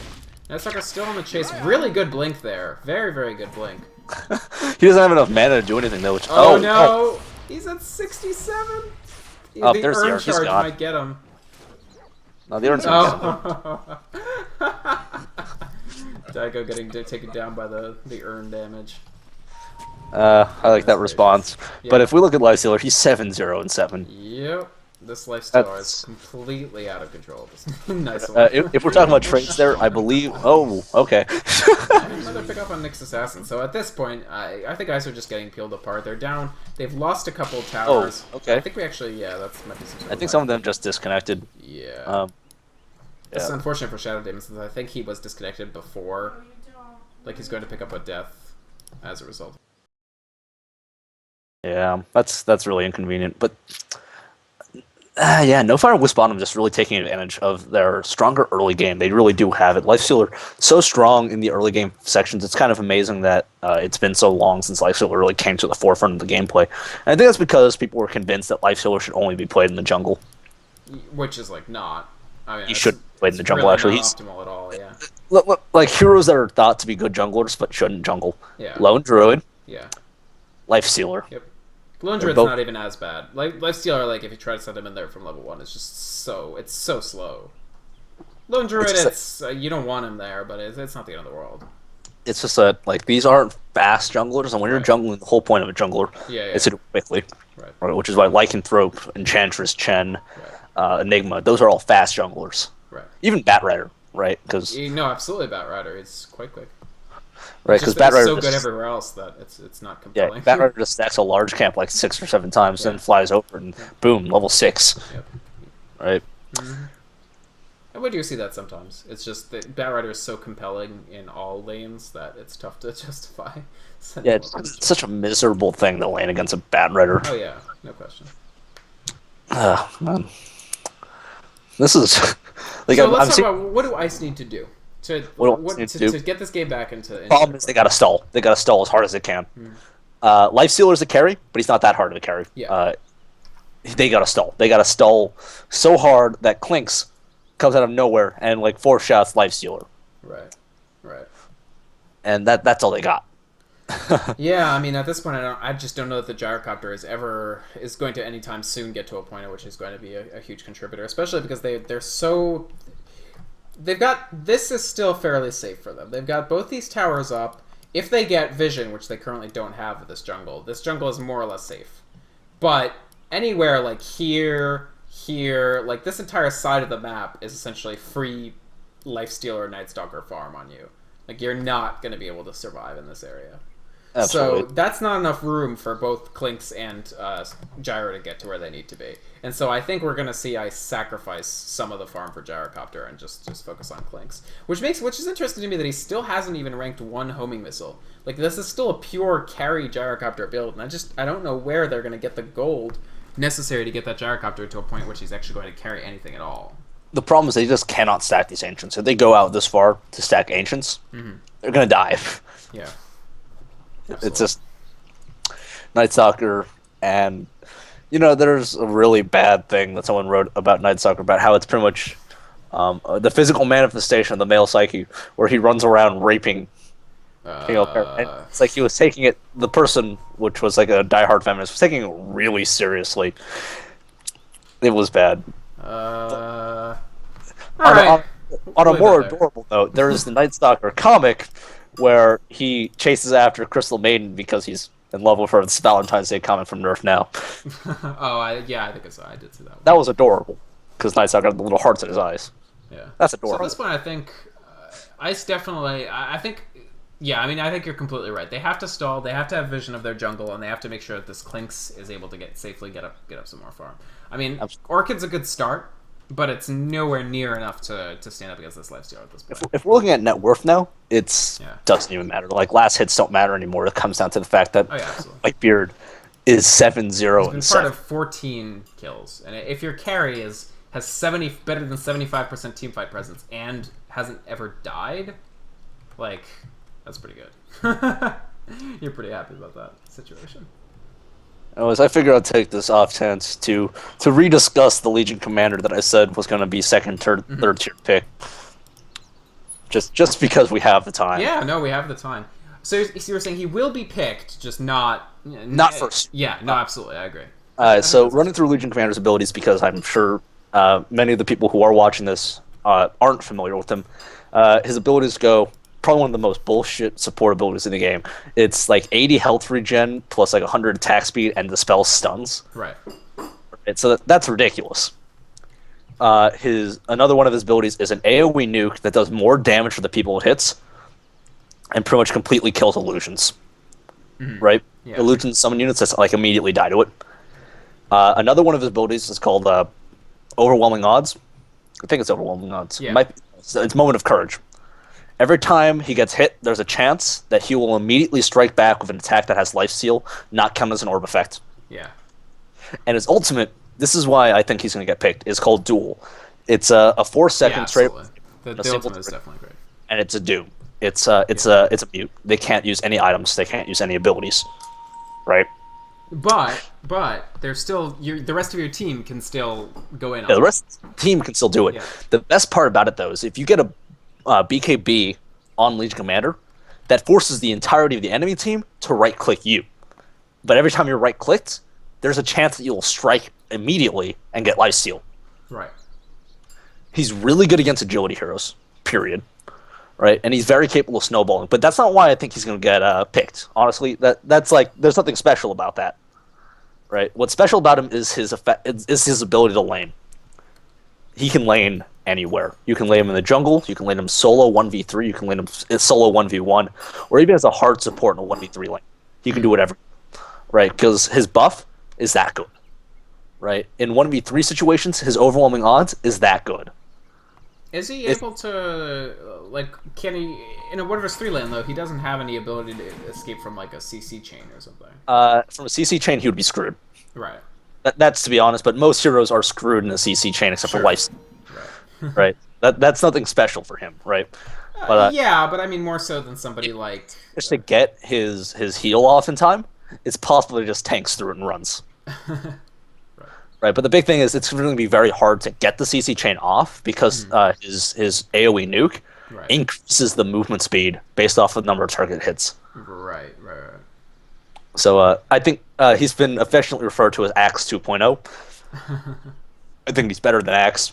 Night Stalker's still on the chase. Really good blink there. Very, very good blink. He doesn't have enough mana to do anything, though. Which, oh no! Oh. He's at 67? Oh, the there's Urn Charge might get him. No, the Urn's gonna get him. Daigo getting taken down by the Urn damage. I like that response. Yep. But if we look at Lifestealer, he's 7-0-7. Yep. This Lifestealer is completely out of control. Nice one. If we're talking about traits there, I believe... Oh, okay. Another pick up on Nyx Assassin. So at this point, I think guys are just getting peeled apart. They're down. They've lost a couple of towers. Oh, okay. I think we actually... Yeah, that's might be some I think some of them just disconnected. Yeah. It's unfortunate for Shadow Demon, since I think he was disconnected before. Like, he's going to pick up a death as a result. Yeah, that's really inconvenient. But... yeah, No Fire and Wisp Bottom just really taking advantage of their stronger early game. They really do have it. Lifestealer so strong in the early game sections. It's kind of amazing that it's been so long since Lifestealer really came to the forefront of the gameplay. And I think that's because people were convinced that Lifestealer should only be played in the jungle. Which is, like, not. I mean, he shouldn't play in the jungle. Really actually, not he's optimal at all. Yeah. like heroes that are thought to be good junglers but shouldn't jungle. Yeah. Lone Druid. Yeah. Lifestealer. Yep. Lone Druid's not even as bad. Like Lifestealer, like if you try to send him in there from level 1, it's just so slow. Lone Druid, it's you don't want him there, but it's not the end of the world. It's just that like these aren't fast junglers, and when you're jungling, the whole point of a jungler is to do it quickly, right? Which is why Lycanthrope, Enchantress, Chen, Enigma, those are all fast junglers. Right. Even Batrider, right? Because no, absolutely, Batrider is quite quick. Right, because Batrider is so good everywhere else that it's not compelling. Yeah, Batrider just stacks a large camp like 6 or 7 times, then flies over and boom, level 6. Yep. Right. Mm-hmm. And we do see that sometimes. It's just that Batrider is so compelling in all lanes that it's tough to justify. Yeah, it's such a miserable thing to lane against a Batrider. Oh yeah, no question. Man. This is like so let's talk about what do Ice need to do to get this game back into. Problem is they gotta stall. They gotta stall as hard as they can. Lifestealer is a carry, but he's not that hard of a carry. Yeah. They gotta stall. They gotta stall so hard that Clinks comes out of nowhere and like 4 shots Lifestealer. Right. And that's all they got. Yeah, I mean, at this point, I just don't know that the gyrocopter is going to anytime soon get to a point at which is going to be a huge contributor, especially because this is still fairly safe for them. They've got both these towers up. If they get vision, which they currently don't have with this jungle is more or less safe. But anywhere like here, like this entire side of the map is essentially free Lifestealer Nightstalker farm on you. Like you're not going to be able to survive in this area. Absolutely. So that's not enough room for both Clinks and Gyro to get to where they need to be. And so I think we're going to see Ice sacrifice some of the farm for Gyrocopter and just focus on Clinks. Which is interesting to me that he still hasn't even ranked 1 homing missile. Like this is still a pure carry Gyrocopter build, and I don't know where they're going to get the gold necessary to get that Gyrocopter to a point which he's actually going to carry anything at all. The problem is they just cannot stack these Ancients. If they go out this far to stack Ancients, they're going to die. Yeah. Absolutely. It's just Nightstalker, and there's a really bad thing that someone wrote about Nightstalker about how it's pretty much the physical manifestation of the male psyche, where he runs around raping female parents. And it's like he was taking it. The person, which was like a diehard feminist, was taking it really seriously. It was bad. On a more adorable note, there is the Nightstalker comic, where he chases after Crystal Maiden because he's in love with her. It's Valentine's Day comic from Nerf now. I think I did see that one. That was adorable, because Nightstalker had the little hearts in his eyes. Yeah. That's adorable. So at this point, I think Ice definitely... I think you're completely right. They have to stall, they have to have vision of their jungle, and they have to make sure that this Clinks is able to safely get up some more farm. I mean, Orchid's a good start, but it's nowhere near enough to stand up against this Lifestealer at this point. If we're looking at net worth now, doesn't even matter. Like, last hits don't matter anymore. It comes down to the fact that Whitebeard is 7-0 and 7. Part of 14 kills. And if your carry has better than 75% teamfight presence and hasn't ever died, like, that's pretty good. You're pretty happy about that situation. Anyways, I figured I'd take this off chance to rediscuss the Legion Commander that I said was going to be second, third tier pick. Just because we have the time. Yeah, no, we have the time. So you were saying he will be picked, just not first. Yeah, no, absolutely, I agree. So running through Legion Commander's abilities, because I'm sure many of the people who are watching this aren't familiar with him. His abilities go probably one of the most bullshit support abilities in the game. It's like 80 health regen plus like 100 attack speed, and the spell stuns. Right. And so that's ridiculous. Another one of his abilities is an AoE nuke that does more damage for the people it hits, and pretty much completely kills illusions. Right? Yeah. Illusions summon units that like immediately die to it. Another one of his abilities is called Overwhelming Odds. I think it's Overwhelming Odds. Yeah. It's Moment of Courage. Every time he gets hit, there's a chance that he will immediately strike back with an attack that has Lifesteal, not count as an orb effect. Yeah. And his ultimate, this is why I think he's going to get picked, is called Duel. It's a 4-second straight. The ultimate is definitely great. And it's a doom. It's a mute. They can't use any items. They can't use any abilities. Right? But there's still the rest of your team can still go in. Yeah, the rest of the team can still do it. Yeah. The best part about it, though, is if you get a BKB on Legion Commander, that forces the entirety of the enemy team to right-click you. But every time you're right-clicked, there's a chance that you'll strike immediately and get lifesteal. Right. He's really good against agility heroes, period. Right? And he's very capable of snowballing. But that's not why I think he's going to get picked. Honestly, that's like there's nothing special about that. Right? What's special about him is his ability to lane. He can lane anywhere. You can lane him in the jungle, you can lane him solo 1v3, you can lane him solo 1v1, or even as a hard support in a 1v3 lane. He can do whatever. Right? Because his buff is that good. Right? In 1v3 situations, his overwhelming odds is that good. Is he able to, like, can he, in a 1v3 lane, though, he doesn't have any ability to escape from, like, a CC chain or something? From a CC chain, he would be screwed. Right. That's to be honest, but most heroes are screwed in a CC chain except for life. Right. Right. That's nothing special for him, right? But yeah, but I mean more so than somebody like... Just to get his heal off in time, it's possible he just tanks through it and runs. Right, but the big thing is it's going to be very hard to get the CC chain off because his AoE nuke increases the movement speed based off of the number of target hits. Right. So I think he's been affectionately referred to as Axe 2.0. I think he's better than Axe.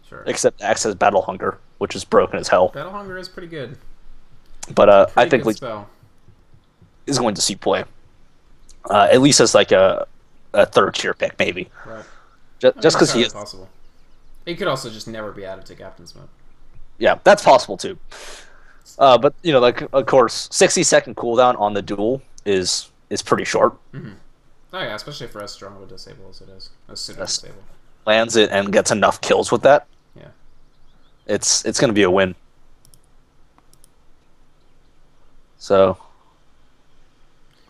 Sure. Except Axe has Battle Hunger, which is broken as hell. Battle Hunger is pretty good. But I think spell. Is going to see play. At least as like a third tier pick, maybe. Right. Just because he is possible. He could also just never be added to Captain's Mode. Yeah, that's possible too. But you know, like of course, 60-second cooldown on the duel is pretty short. Mm-hmm. Oh yeah, especially for as strong of a disable as it is, as pseudo disable. Lands it and gets enough kills with that. Yeah. It's going to be a win. So.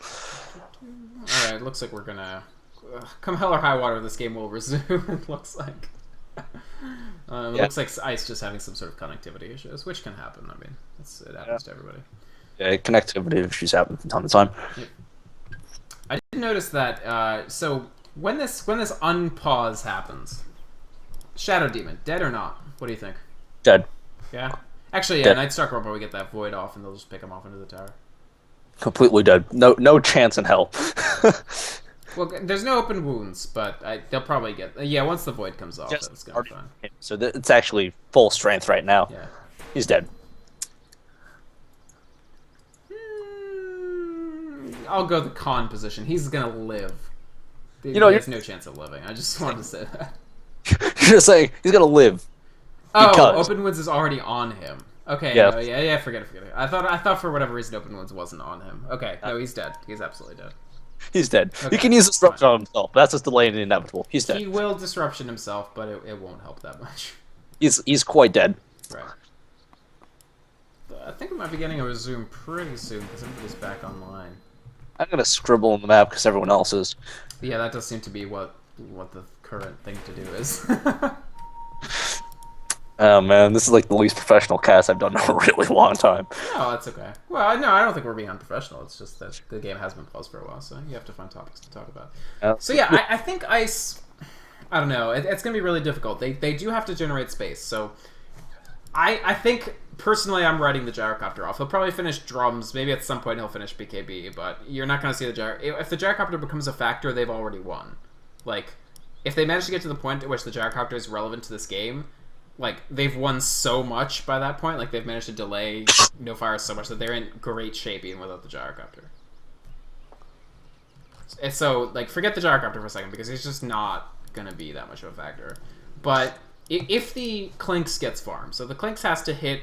All right, looks like we're gonna come hell or high water. This game will resume. It looks like. Looks like Ice just having some sort of connectivity issues, which can happen. I mean, it happens to everybody. Yeah, connectivity issues happen from time to time. Yep. I did notice that. So when this unpause happens, Shadow Demon dead or not? What do you think? Dead. Yeah. Actually, yeah. Dead. Nightstalker will probably get that void off, and they'll just pick him off into the tower. Completely dead. No chance in hell. Well, there's no open wounds, but they'll probably get... Yeah, once the void comes off, that's going to be fine. So it's actually full strength right now. Yeah. He's dead. I'll go the con position. He's going to live. You know, there's no chance of living. I just wanted to say that. You're just saying he's going to live. Oh, open wounds is already on him. Okay, yeah. No, yeah, forget it. I thought for whatever reason open wounds wasn't on him. Okay, no, he's dead. He's absolutely dead. He's dead. Okay, he can use disruption on himself. That's just delaying the inevitable. He's dead. He will disruption himself, but it won't help that much. He's quite dead. Right. I think we might be getting a resume pretty soon because everybody's back online. I'm gonna scribble on the map because everyone else is. Yeah, that does seem to be what the current thing to do is. Oh man, this is like the least professional cast I've done in a really long time. No, that's okay. Well, no, I don't think we're being unprofessional. It's just that the game has been paused for a while, so you have to find topics to talk about. So yeah, I think Ice... I don't know. It's going to be really difficult. They do have to generate space, so... I think, personally, I'm writing the gyrocopter off. He'll probably finish drums. Maybe at some point he'll finish BKB, but you're not going to see the gyrocopter... If the gyrocopter becomes a factor, they've already won. Like, if they manage to get to the point at which the gyrocopter is relevant to this game... Like, they've won so much by that point. Like, they've managed to delay No Fire so much that they're in great shape even without the gyrocopter. And so, like, forget the gyrocopter for a second because he's just not going to be that much of a factor. But if the Clinks gets farmed, so the Clinks has to hit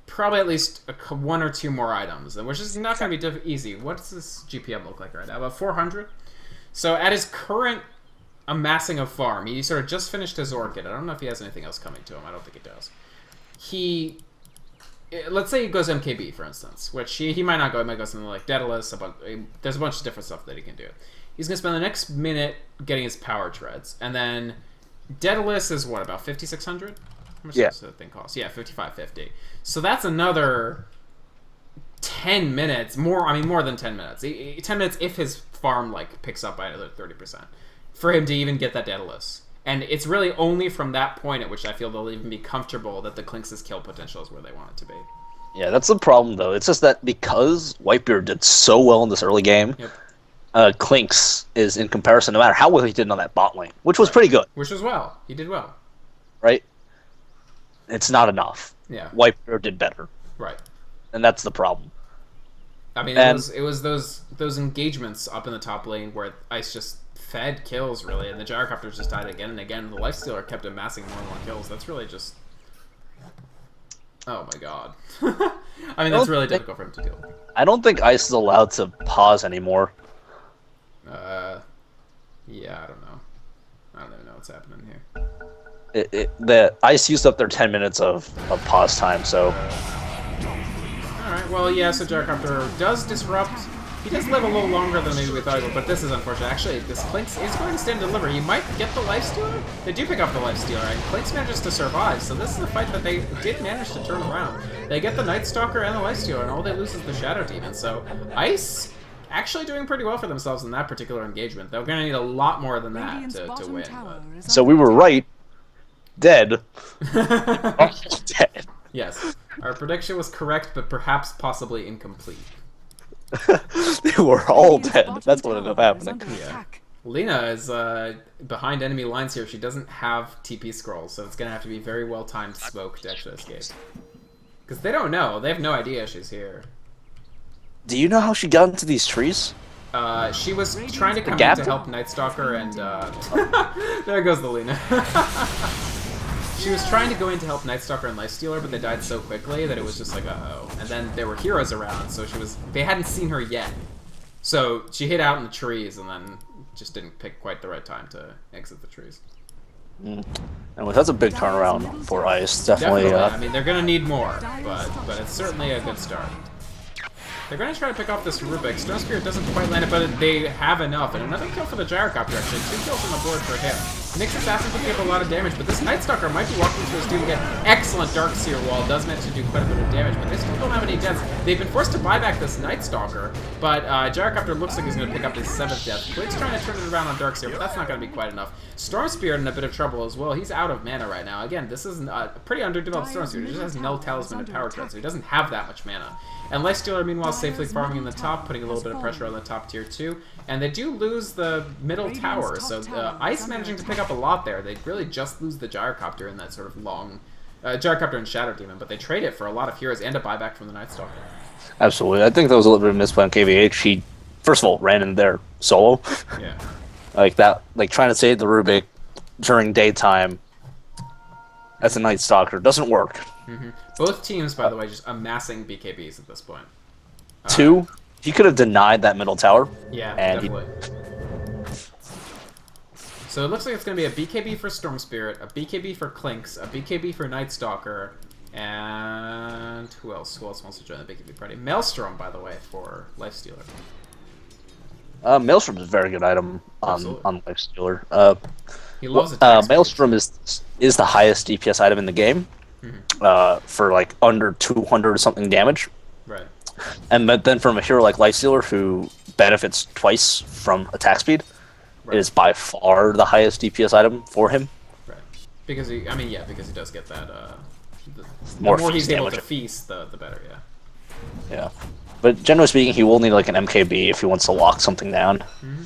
probably at least one or two more items, which is not going to be easy. What's this GPM look like right now? About 400? So at his current... amassing of farm. He sort of just finished his Orchid. I don't know if he has anything else coming to him. I don't think he does. Let's say he goes MKB, for instance, which he might not go. He might go something like Daedalus. There's a bunch of different stuff that he can do. He's going to spend the next minute getting his power treads. And then Daedalus is what, about 5,600? How much does that thing cost? Yeah, 5,550. So that's another 10 minutes. More than 10 minutes. 10 minutes if his farm picks up by another 30% for him to even get that Daedalus. And it's really only from that point at which I feel they'll even be comfortable that the Clinks' kill potential is where they want it to be. Yeah, that's the problem, though. It's just that because Whitebeard did so well in this early game, Clinks is, in comparison, no matter how well he did on that bot lane, which was pretty good. Which was well. He did well. Right? It's not enough. Yeah. Whitebeard did better. Right. And that's the problem. I mean, it was those engagements up in the top lane where Ice just fed kills, really, and the Gyrocopters just died again and again. The Lifestealer kept amassing more and more kills. That's really just... Oh my god. I mean, that's really difficult for him to deal with. I don't think Ice is allowed to pause anymore. Yeah, I don't know. I don't even know what's happening here. The Ice used up their 10 minutes of pause time, so... Alright, well, yeah, so Gyrocopter does disrupt. He does live a little longer than maybe we thought he would, but this is unfortunate. Actually, this Clinks is going to stand and deliver. He might get the Lifestealer. They do pick up the Lifestealer, and Clinks manages to survive, so this is a fight that they did manage to turn around. They get the Night Stalker and the Lifestealer, and all they lose is the Shadow Demon, so Ice actually doing pretty well for themselves in that particular engagement. They're going to need a lot more than that to win. But... So we were right. Dead. Dead. Yes. Our prediction was correct, but perhaps possibly incomplete. They were all dead. That's what ended up happening. Yeah. Lina is behind enemy lines here. She doesn't have TP scrolls, so it's going to have to be very well-timed smoke to actually escape. Because they don't know. They have no idea she's here. Do you know how she got into these trees? She was trying to come in to help Night Stalker, and there goes the Lina. She was trying to go in to help Night Stalker and Lifestealer, but they died so quickly that it was just like, uh-oh. And then there were heroes around, so they hadn't seen her yet. So she hid out in the trees, and then just didn't pick quite the right time to exit the trees. And that's a big turnaround for Ice, definitely. I mean, they're gonna need more, but it's certainly a good start. They're going to try to pick off this Rubik. Stone Spirit doesn't quite land it, but they have enough. And another kill for the Gyrocopter, actually. 2 kills on the board for him. Nyx Assassin picking up a lot of damage, but this Night Stalker might be walking through his doom again. Excellent Darkseer wall. Does manage to do quite a bit of damage, but they still don't have any deaths. They've been forced to buy back this Night Stalker, but Gyrocopter looks like he's going to pick up his 7th death. Blake's trying to turn it around on Darkseer, but that's not going to be quite enough. Storm Spirit in a bit of trouble as well. He's out of mana right now. Again, this is a pretty underdeveloped Storm Spirit. He just has no Talisman and Power Tread, so he doesn't have that much mana. And Lifestealer, meanwhile, safely farming in the top, putting a little bit of pressure on the top tier 2. And they do lose the middle tower, so Ice managing to pick up a lot there. They really just lose the Gyrocopter in that sort of long... Gyrocopter and Shadow Demon, but they trade it for a lot of heroes and a buyback from the Night Stalker. Absolutely. I think that was a little bit of a misplay on KVH. He, first of all, ran in there solo. Yeah. Like that, like trying to save the Rubik during daytime as a Night Stalker doesn't work. Mm-hmm. Both teams, by the way, just amassing BKBs at this point. 2, he could have denied that middle tower. Yeah, and definitely. So it looks like it's going to be a BKB for Storm Spirit, a BKB for Clinks, a BKB for Night Stalker, and who else? Who else wants to join the BKB party? Maelstrom, by the way, for Lifestealer. Maelstrom is a very good item on Lifestealer. He loves it. Maelstrom is the highest DPS item in the game, for like under 200 or something damage. Right. And then from a hero like Lifestealer, who benefits twice from attack speed, it is by far the highest DPS item for him. Right. Because he does get that. The more he's able damage. To feast, the better. Yeah. Yeah. But generally speaking, he will need like an MKB if he wants to lock something down. Mm-hmm.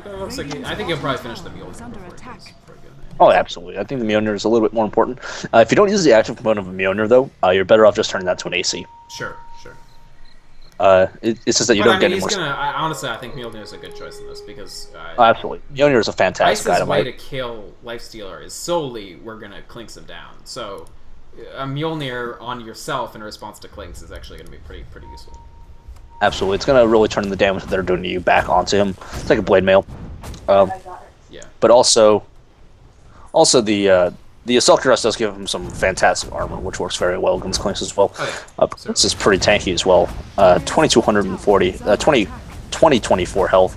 It looks like I think he'll probably finish the Mjolnir before he goes. Oh, absolutely. I think the Mjolnir is a little bit more important. If you don't use the active component of a Mjolnir, though, you're better off just turning that to an AC. Sure. It's just that you don't get any more... Honestly, I think Mjolnir is a good choice in this, because... absolutely. Mjolnir is a fantastic item. Ice's way to kill Lifestealer is solely, we're going to Clinks him down. So, a Mjolnir on yourself in response to Clinks is actually going to be pretty useful. Absolutely. It's going to really turn the damage that they're doing to you back onto him. It's like a blade mail. Yeah. But also the Assault Dress does give him some fantastic armor, which works very well against Clinks as well. This is pretty tanky as well. 2240, 24 health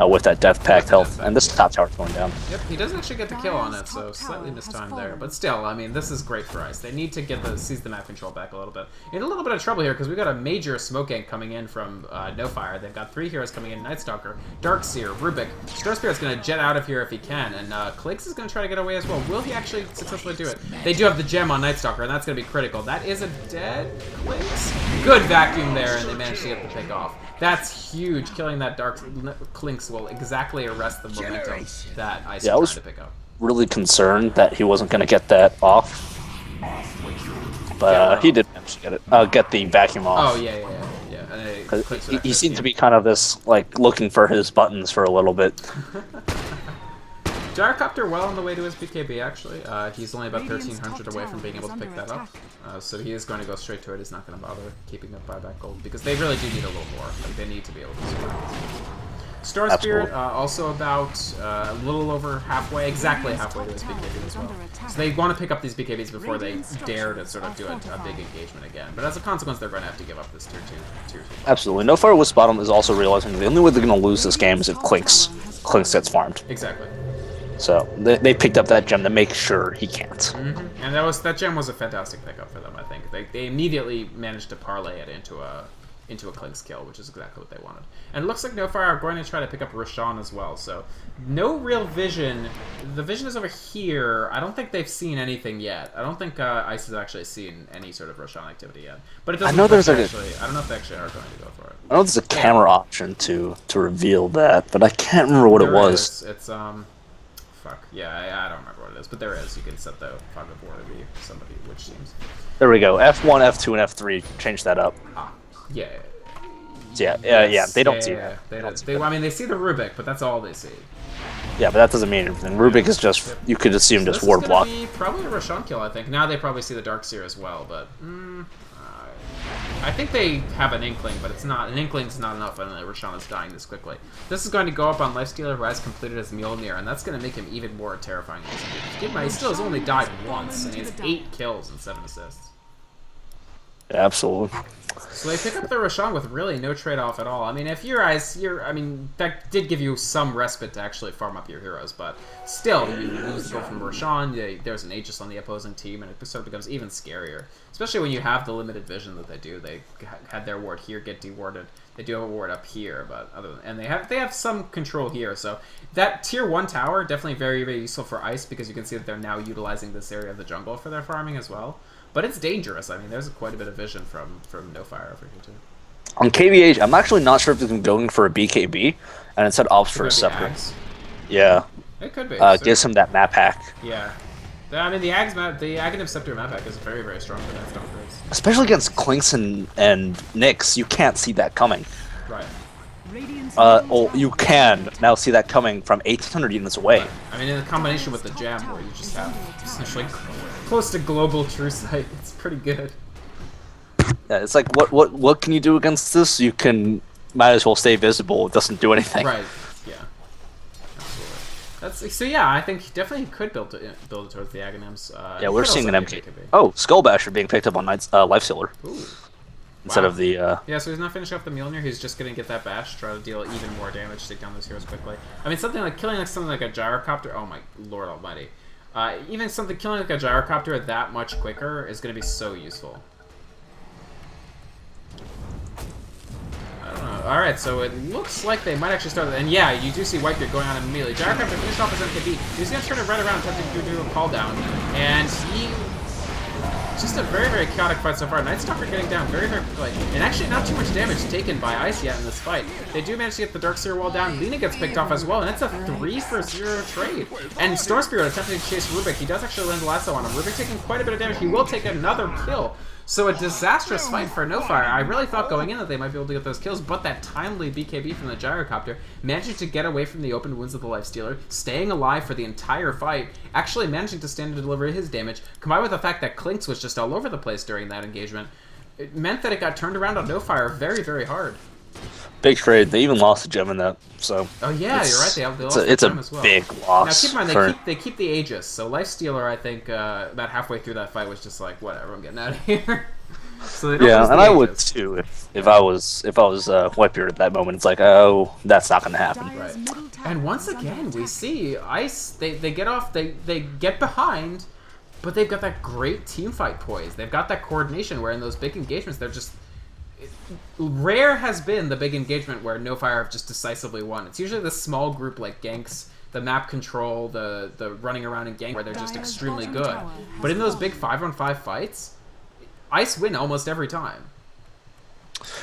with that Death Pact health, and this top tower's going down. Yep, he doesn't actually get the kill on it, so slightly mistimed there. But still, I mean, this is great for Ice. They need to seize the map control back a little bit. In a little bit of trouble here, because we've got a major smoke gank coming in from No Fire. They've got 3 heroes coming in, Nightstalker, Darkseer, Rubik. Star Spirit's going to jet out of here if he can, and Clinks is going to try to get away as well. Will he actually successfully do it? They do have the gem on Nightstalker, and that's going to be critical. That is a dead Clinks. Good vacuum there, and they managed to get the pick off. That's huge. Killing that Dark Clinks will exactly arrest the momentum that Ice is trying to pick up. Really concerned that he wasn't going to get that off, but he did manage to get it. Get the vacuum off. Oh yeah. And he seemed to be kind of this like looking for his buttons for a little bit. Gyrocopter well on the way to his BKB, actually. He's only about 1,300 away from being able to pick that up. So he is going to go straight to it. He's not going to bother keeping up buyback gold, because they really do need a little more. Like, they need to be able to survive. Star Spirit, also about a little over halfway, exactly halfway to his BKB as well. So they want to pick up these BKBs before they dare to sort of do a big engagement again. But as a consequence, they're going to have to give up this tier 2. Absolutely. No Fire Wisp bottom is also realizing the only way they're going to lose this game is if Clinks gets farmed. Exactly. So they picked up that gem to make sure he can't. And that gem was a fantastic pickup for them, I think. They immediately managed to parlay it into a Clinks kill, which is exactly what they wanted. And it looks like No Fire are going to try to pick up Roshan as well. So no real vision. The vision is over here. I don't think they've seen anything yet. I don't think Ice has actually seen any sort of Roshan activity yet. But it doesn't. I know there's I don't know if they actually are going to go for it. I know there's a camera option to reveal that, but I can't remember what it was. It's fuck. Yeah, I don't remember what it is, but there is. You can set the Fog of War to be somebody, which seems. There we go. F1, F2, and F3. Change that up. Yeah. Yeah. They don't see that. I mean, they see the Rubik, but that's all they see. Yeah, but that doesn't mean anything. Rubik is just, you could assume, just ward block. This is probably a Roshan kill, I think. Now they probably see the Darkseer as well, but I think they have an inkling, but it's not. An inkling's not enough, and Roshan is dying this quickly. This is going to go up on Lifestealer, who has completed his Mjolnir, and that's going to make him even more terrifying. Keep in mind, he still has only died once, and he has 8 kills and 7 assists. Yeah, absolutely. So they pick up the Roshan with really no trade-off at all. I mean, if I mean, that did give you some respite to actually farm up your heroes, but still, you lose the goal from Roshan, there's an Aegis on the opposing team, and it sort of becomes even scarier. Especially when you have the limited vision that they do. They had their ward here get dewarded. They do have a ward up here, but they have some control here. So that tier 1 tower, definitely very, very useful for Ice, because you can see that they're now utilizing this area of the jungle for their farming as well. But it's dangerous. I mean, there's quite a bit of vision from No Fire over here, too. On KVH, I'm actually not sure if they're going for a BKB, and instead opts for a Scepter. Yeah. It could be. Gives him that map hack. Yeah. I mean, the Aghanim Scepter map hack is very, very strong for that stuff. Especially against Clinks and Nyx, you can't see that coming. Right. You can now see that coming from 1,800 units away. Right. I mean, in the combination with the gem, where you just have essentially close to global true sight, it's pretty good. Yeah, it's like what can you do against this? You might as well stay visible. It doesn't do anything. Right. Yeah. Absolutely. So yeah, I think definitely could build it towards the Aghanims. Yeah, we're seeing an MK. Oh, Skullbasher being picked up on Lifestealer. Ooh. Instead of the Yeah, so he's not finishing off the Mjolnir, he's just gonna get that bash, try to deal even more damage, take down those heroes quickly. I mean, killing something like a Gyrocopter, oh my lord almighty. Even killing like a Gyrocopter that much quicker is gonna be so useful. I don't know. Alright, so it looks like they might actually start, and yeah, you do see Whitebeard going on immediately. Gyrocopter finished off his MKB. He's gonna turn it right around, attempting to do a call down, and just a very, very chaotic fight so far. Nightstalker getting down very, very quickly. And actually not too much damage taken by Ice yet in this fight. They do manage to get the Darkseer wall down. Lina gets picked off as well, and it's a 3-for-0 trade. And Star Spirit attempting to chase Rubik. He does actually land the lasso on him. Rubik taking quite a bit of damage. He will take another kill. So a disastrous fight for No Fire. I really thought going in that they might be able to get those kills, but that timely BKB from the Gyrocopter, managing to get away from the open wounds of the Lifestealer, staying alive for the entire fight, actually managing to stand and deliver his damage, combined with the fact that Clinks was just all over the place during that engagement, it meant that it got turned around on No Fire very, very hard. Big trade. They even lost a gem in that. So. Oh yeah, you're right. They lost it's a gem as well. Big loss. Now keep in mind they keep the Aegis. So Lifestealer, I think about halfway through that fight was just like, whatever, I'm getting out of here. So they don't Yeah, lose the and I would Aegis. too if I was Whitebeard at that moment. It's like, oh, that's not gonna happen. Right. And once again, we see Ice. They get off. They get behind, but they've got that great team fight poise. They've got that coordination where in those big engagements, they're just. Rare has been the big engagement where No Fire have just decisively won. It's usually the small group like ganks, the map control, the running around and gank where they're just extremely good. But in those big 5-on-5 fights, Ice win almost every time.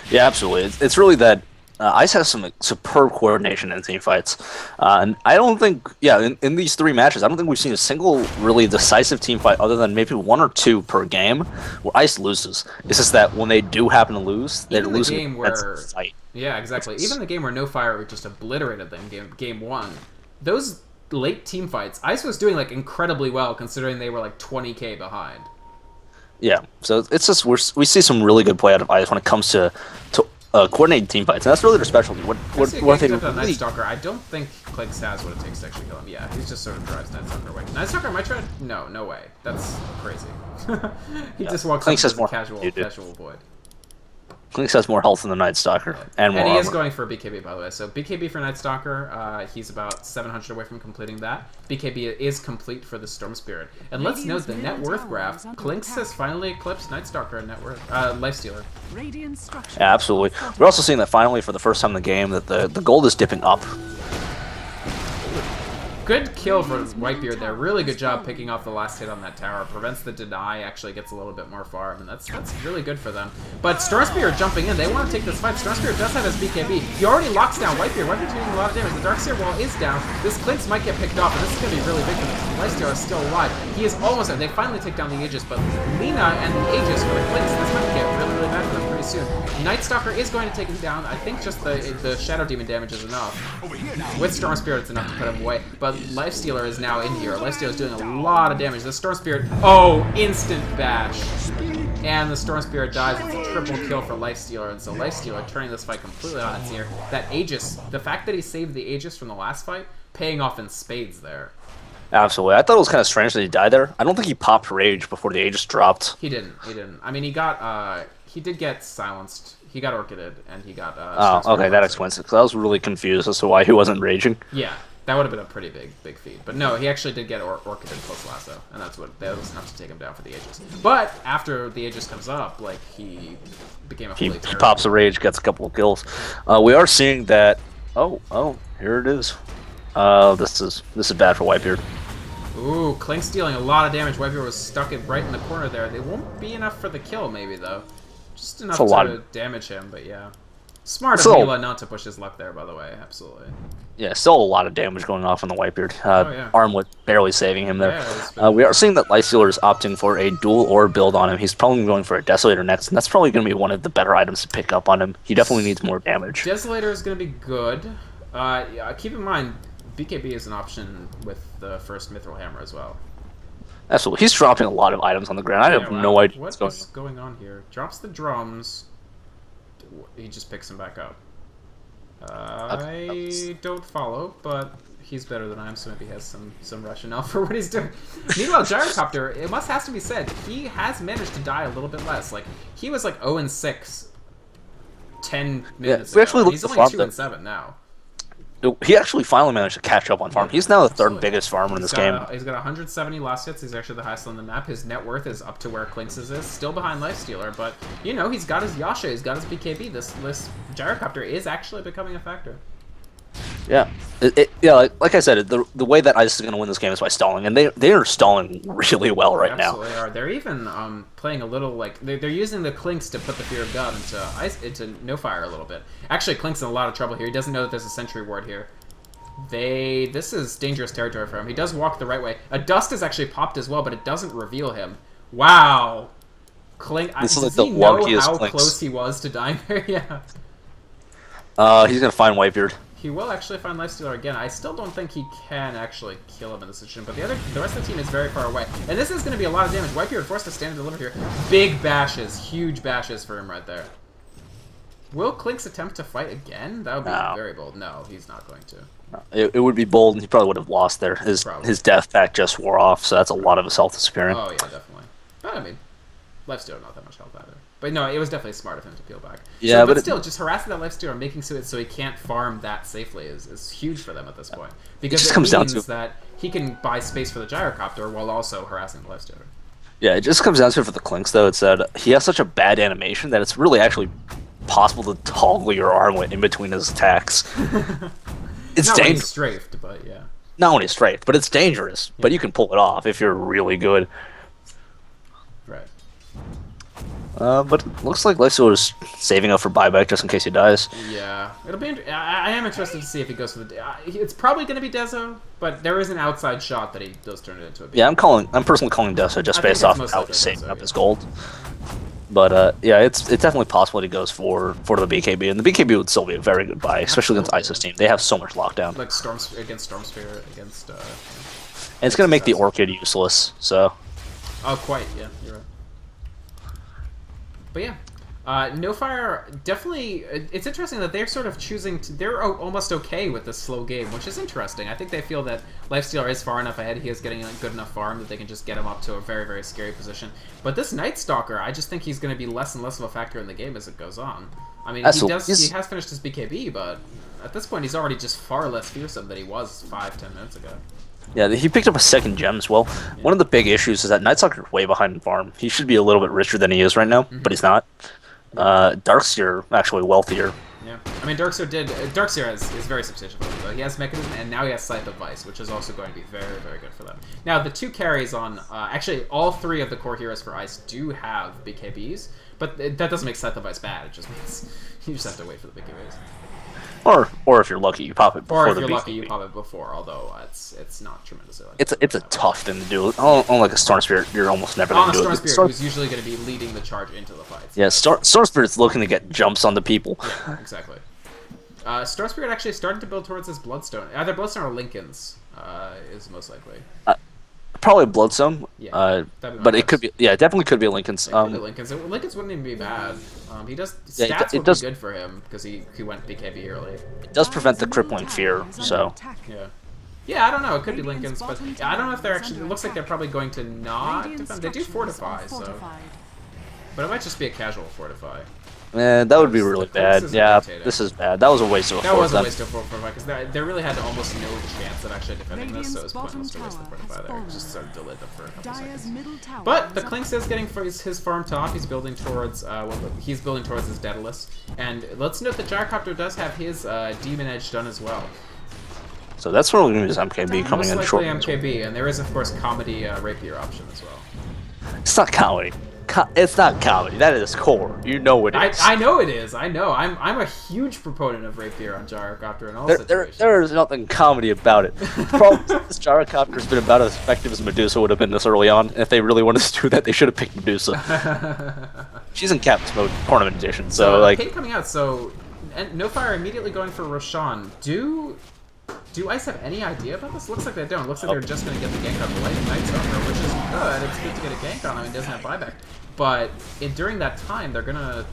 Yeah, absolutely. It's really that Ice has some superb coordination in team fights. And I don't think, in these 3 matches, I don't think we've seen a single really decisive team fight other than maybe 1 or 2 per game where Ice loses. It's just that when they do happen to lose, they're losing where fight. Yeah, exactly. Even the game where No Fire just obliterated them, game 1, those late team fights, Ice was doing like incredibly well considering they were like 20k behind. Yeah, so it's just we see some really good play out of Ice when it comes to coordinating team fights, and that's really their specialty. What they really... Night Stalker, I don't think Clinks has what it takes to actually kill him. Yeah, he just sort of drives Night Stalker away. Night Stalker might try. No way. That's crazy. He just walks Clinks up has as more a casual void. Clinks has more health than the Night Stalker, and more he armor. is going for BKB, by the way. So BKB for Night Stalker, he's about 700 away from completing that. BKB is complete for the Storm Spirit. And let's note the net worth graph. Clinks has finally eclipsed Night Stalker in net worth, Lifestealer. Yeah, absolutely. We're also seeing that finally for the first time in the game that the gold is dipping up. Good kill for Whitebeard there. Really good job picking off the last hit on that tower. Prevents the deny, actually gets a little bit more farm, and that's really good for them. But Storm Spirit jumping in. They want to take this fight. Storm Spirit does have his BKB. He already locks down Whitebeard. Whitebeard's doing a lot of damage. The Darkseer wall is down. This Clinks might get picked off, and this is going to be really big for them. Lifesteal is still alive. He is almost there. They finally take down the Aegis, but Lina and the Aegis for the Clinks, this might get really bad for them pretty soon. Night Stalker is going to take him down. I think just the Shadow Demon damage is enough. With Storm Spirit, it's enough to put him away. But Lifestealer is now in here. Lifestealer is doing a lot of damage. The Storm Spirit, instant bash. And the Storm Spirit dies. It's a triple kill for Lifestealer. And so Lifestealer turning this fight completely on its ear. That Aegis, the fact that he saved the Aegis from the last fight, paying off in spades there. Absolutely. I thought it was kind of strange that he died there. I don't think he popped Rage before the Aegis dropped. He didn't. I mean, he did get silenced. He got Orchided, and he got... okay, that explains it, because I was really confused as to why he wasn't raging. Yeah, that would have been a pretty big feat. But no, he actually did get Orchided close lasso, and that was enough to take him down for the Aegis. But after the Aegis comes up, like, he became a fully He pops a Rage, gets a couple of kills. We are seeing that... Oh, here it is. This is bad for Whitebeard. Ooh, Clink's dealing a lot of damage. Whitebeard was stuck right in the corner there. They won't be enough for the kill, maybe, though. Just enough to damage him, but yeah. Smart of Mila not to push his luck there, by the way. Absolutely. Yeah, still a lot of damage going off on the Whitebeard. Armlet barely saving him there. Yeah, we are seeing that Lifestealer is opting for a dual orb build on him. He's probably going for a Desolator next, and that's probably going to be one of the better items to pick up on him. He definitely needs more damage. Desolator is going to be good. Keep in mind, BKB is an option with the first Mithril Hammer as well. Absolutely. He's dropping a lot of items on the ground. I have no idea what's going on here. Drops the drums. He just picks them back up. I don't follow, but he's better than I am, so maybe he has some rationale for what he's doing. Meanwhile, Gyrocopter, it has to be said, he has managed to die a little bit less. Like, he was like 0-6 10 minutes ago. He's only 2-7 now. He actually finally managed to catch up on farm. He's now the third biggest farmer in this game. He's got 170 last hits. He's actually the highest on the map. His net worth is up to where Clinks's is. Still behind Lifestealer, but, you know, he's got his Yasha. He's got his BKB. This Gyrocopter is actually becoming a factor. Yeah. Like I said, the way that Ice is going to win this game is by stalling, and they are stalling really well right now. Absolutely are. They're even playing a little, like, they're using the Clinks to put the Fear of God into No Fire a little bit. Actually, Clink's in a lot of trouble here. He doesn't know that there's a Sentry Ward here. This is dangerous territory for him. He does walk the right way. A Dust is actually popped as well, but it doesn't reveal him. Wow. Clink, this is like does he know how close he was to dying there? Yeah. He's going to find Whitebeard. He will actually find Lifestealer again. I still don't think he can actually kill him in this situation, but the rest of the team is very far away. And this is going to be a lot of damage. Whitebeard forced to stand and deliver here. Big bashes, huge bashes for him right there. Will Clinks attempt to fight again? That would be very bold. No, he's not going to. No, it would be bold, and he probably would have lost there. His death pack just wore off, so that's a lot of his health disappearing. Oh, yeah, definitely. But, I mean, Lifestealer not that much health either. But no, it was definitely smart of him to peel back. Yeah, but still, just harassing that lifestealer and making it so he can't farm that safely is huge for them at this point. Because it comes means down to that he can buy space for the gyrocopter while also harassing the lifestealer. Yeah, it just comes down to it for the Clinks, though. It's that he has such a bad animation that it's really actually possible to toggle your armlet in between his attacks. It's Not when he's dangerous. strafed, but yeah. Not when he's strafed, but it's dangerous. But you can pull it off if you're really good. Right. But it looks like Lifestealer is saving up for buyback just in case he dies. Yeah, it'll be. I am interested to see if he goes for the. It's probably going to be Dezo, but there is an outside shot that he does turn it into a. BKB. Yeah, I'm personally calling Deso just based off of how he's saving up his gold. But yeah, it's definitely possible he goes for the BKB, and the BKB would still be a very good buy, especially against ISO's team. They have so much lockdown. Like against Storm Spirit, against. And it's gonna make the Orchid useless. So. Oh, quite. Yeah, you're right. But yeah, No Fire definitely. It's interesting that they're sort of choosing to. They're almost okay with this slow game, which is interesting. I think they feel that Lifestealer is far enough ahead. He is getting a good enough farm that they can just get him up to a very, very scary position. But this Night Stalker, I just think he's going to be less and less of a factor in the game as it goes on. I mean, he has finished his BKB, but at this point, he's already just far less fearsome than he was 5-10 minutes ago. Yeah, he picked up a second gem as well. Yeah. One of the big issues is that Night Stalker's way behind in farm. He should be a little bit richer than he is right now, but he's not. Darkseer actually wealthier. Yeah, I mean Darkseer is very substantial. So he has Mechanism, and now he has Scythe of Vice, which is also going to be very, very good for them. Now the two carries on, actually all three of the core heroes for Ice do have BKBs, but that doesn't make Scythe of Vice bad. It just means you just have to wait for the BKBs. Or if you're lucky, you pop it before or if the you're BKB. lucky, you pop it before. Although it's not tremendously. It's a tough thing to do. On like a Storm Spirit, you're almost never going to do it. On a Storm Spirit, who's usually going to be leading the charge into the fights. Yeah, Storm Spirit's looking to get jumps on the people. Yeah, exactly. Storm Spirit actually started to build towards his Bloodstone. Either Bloodstone or Lincoln's is most likely. Probably Bloodstone. Yeah, but it could be. Yeah, it definitely could be Lincoln's. Lincoln's wouldn't even be bad. He does stats would be good for him because he went BKB early. It does prevent the crippling fear. So. Yeah. Yeah, I don't know. It could be Lincoln's, but I don't know if they're actually. It looks like they're probably going to not defend. They do fortify, so. But it might just be a casual fortify. That would be really bad. Yeah, this is bad. That was a waste of a That was a waste of a fortify, because they really had almost no chance of actually defending this, so it was pointless to waste the fortify there. Just sort of delayed them for a couple seconds. But the Clinks is getting his farm top. He's building towards his Daedalus. And let's note that Gyrocopter does have his Demon Edge done as well. So that's probably going to be MKB coming in short. MKB, and there is, of course, comedy rapier option as well. It's not comedy. It's not comedy. That is core. You know it is. I know it is. I know. I'm a huge proponent of rapier on Gyrocopter in all situations. There is nothing comedy about it. The problem is this Gyrocopter's been about as effective as Medusa would have been this early on. And if they really wanted to do that, they should have picked Medusa. She's in Captain's Mode Tournament Edition, so like. Kate coming out. So, No Fire immediately going for Roshan. Do Ice have any idea about this? Looks like they don't. Looks like they're just going to get the gank on the Night Stalker, which is good. It's good to get a gank on him. He doesn't have buyback. But during that time, they're gonna.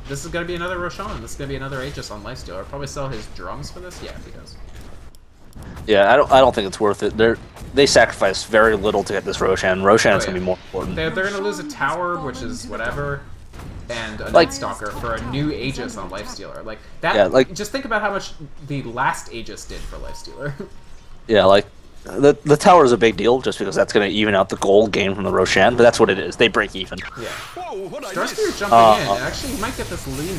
This is gonna be another Roshan. This is gonna be another Aegis on Lifestealer. Probably sell his drums for this. Yeah, he does. Yeah, I don't think it's worth it. They sacrifice very little to get this Roshan. Roshan's gonna be more important. They're gonna lose a tower, which is whatever, and a Night Stalker for a new Aegis on Lifestealer. Like that. Yeah, like just think about how much the last Aegis did for Lifestealer. Yeah, like. The tower is a big deal just because that's going to even out the gold gain from the Roshan, but that's what it is. They break even. Yeah. Starspirit jumping in. Actually, he might get this lean.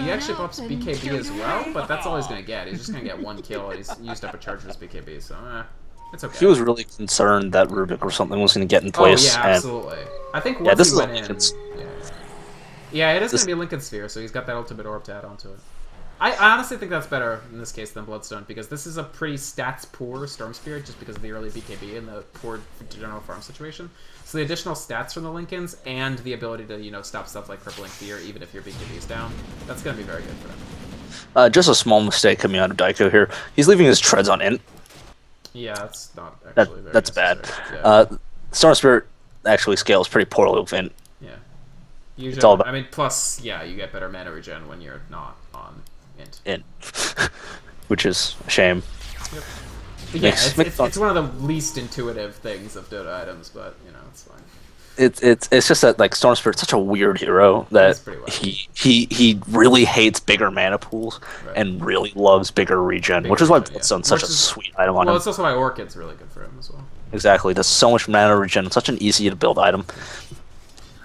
He actually pops BKB as well, but that's all he's going to get. He's just going to get one kill, and he's used up a charge for his BKB, so it's okay. He was really concerned that Rubik or something was going to get in place. Oh, yeah, absolutely. I think once he went in... Yeah, it is going to be a Lincoln Sphere, so he's got that ultimate orb to add onto it. I honestly think that's better in this case than Bloodstone, because this is a pretty stats-poor Storm Spirit just because of the early BKB and the poor general farm situation. So the additional stats from the Lincolns and the ability to, stop stuff like Crippling Fear even if your BKB is down, that's going to be very good for them. Just a small mistake coming out of Daiko here. He's leaving his treads on int. Yeah, that's not actually very That's bad. Yeah. Storm Spirit actually scales pretty poorly with int. Yeah. Usually, it's all about... I mean, plus, yeah, you get better mana regen when you're not on int. Which is a shame. Yep. Yeah, it's one of the least intuitive things of Dota items, but it's fine. It's just that like Storm Spirit's such a weird hero that he really hates bigger mana pools and really loves bigger regen, which is why Bloodstone's such a sweet item on him. Well, it's also why Orchid's really good for him as well. Exactly, does so much mana regen, such an easy to build item.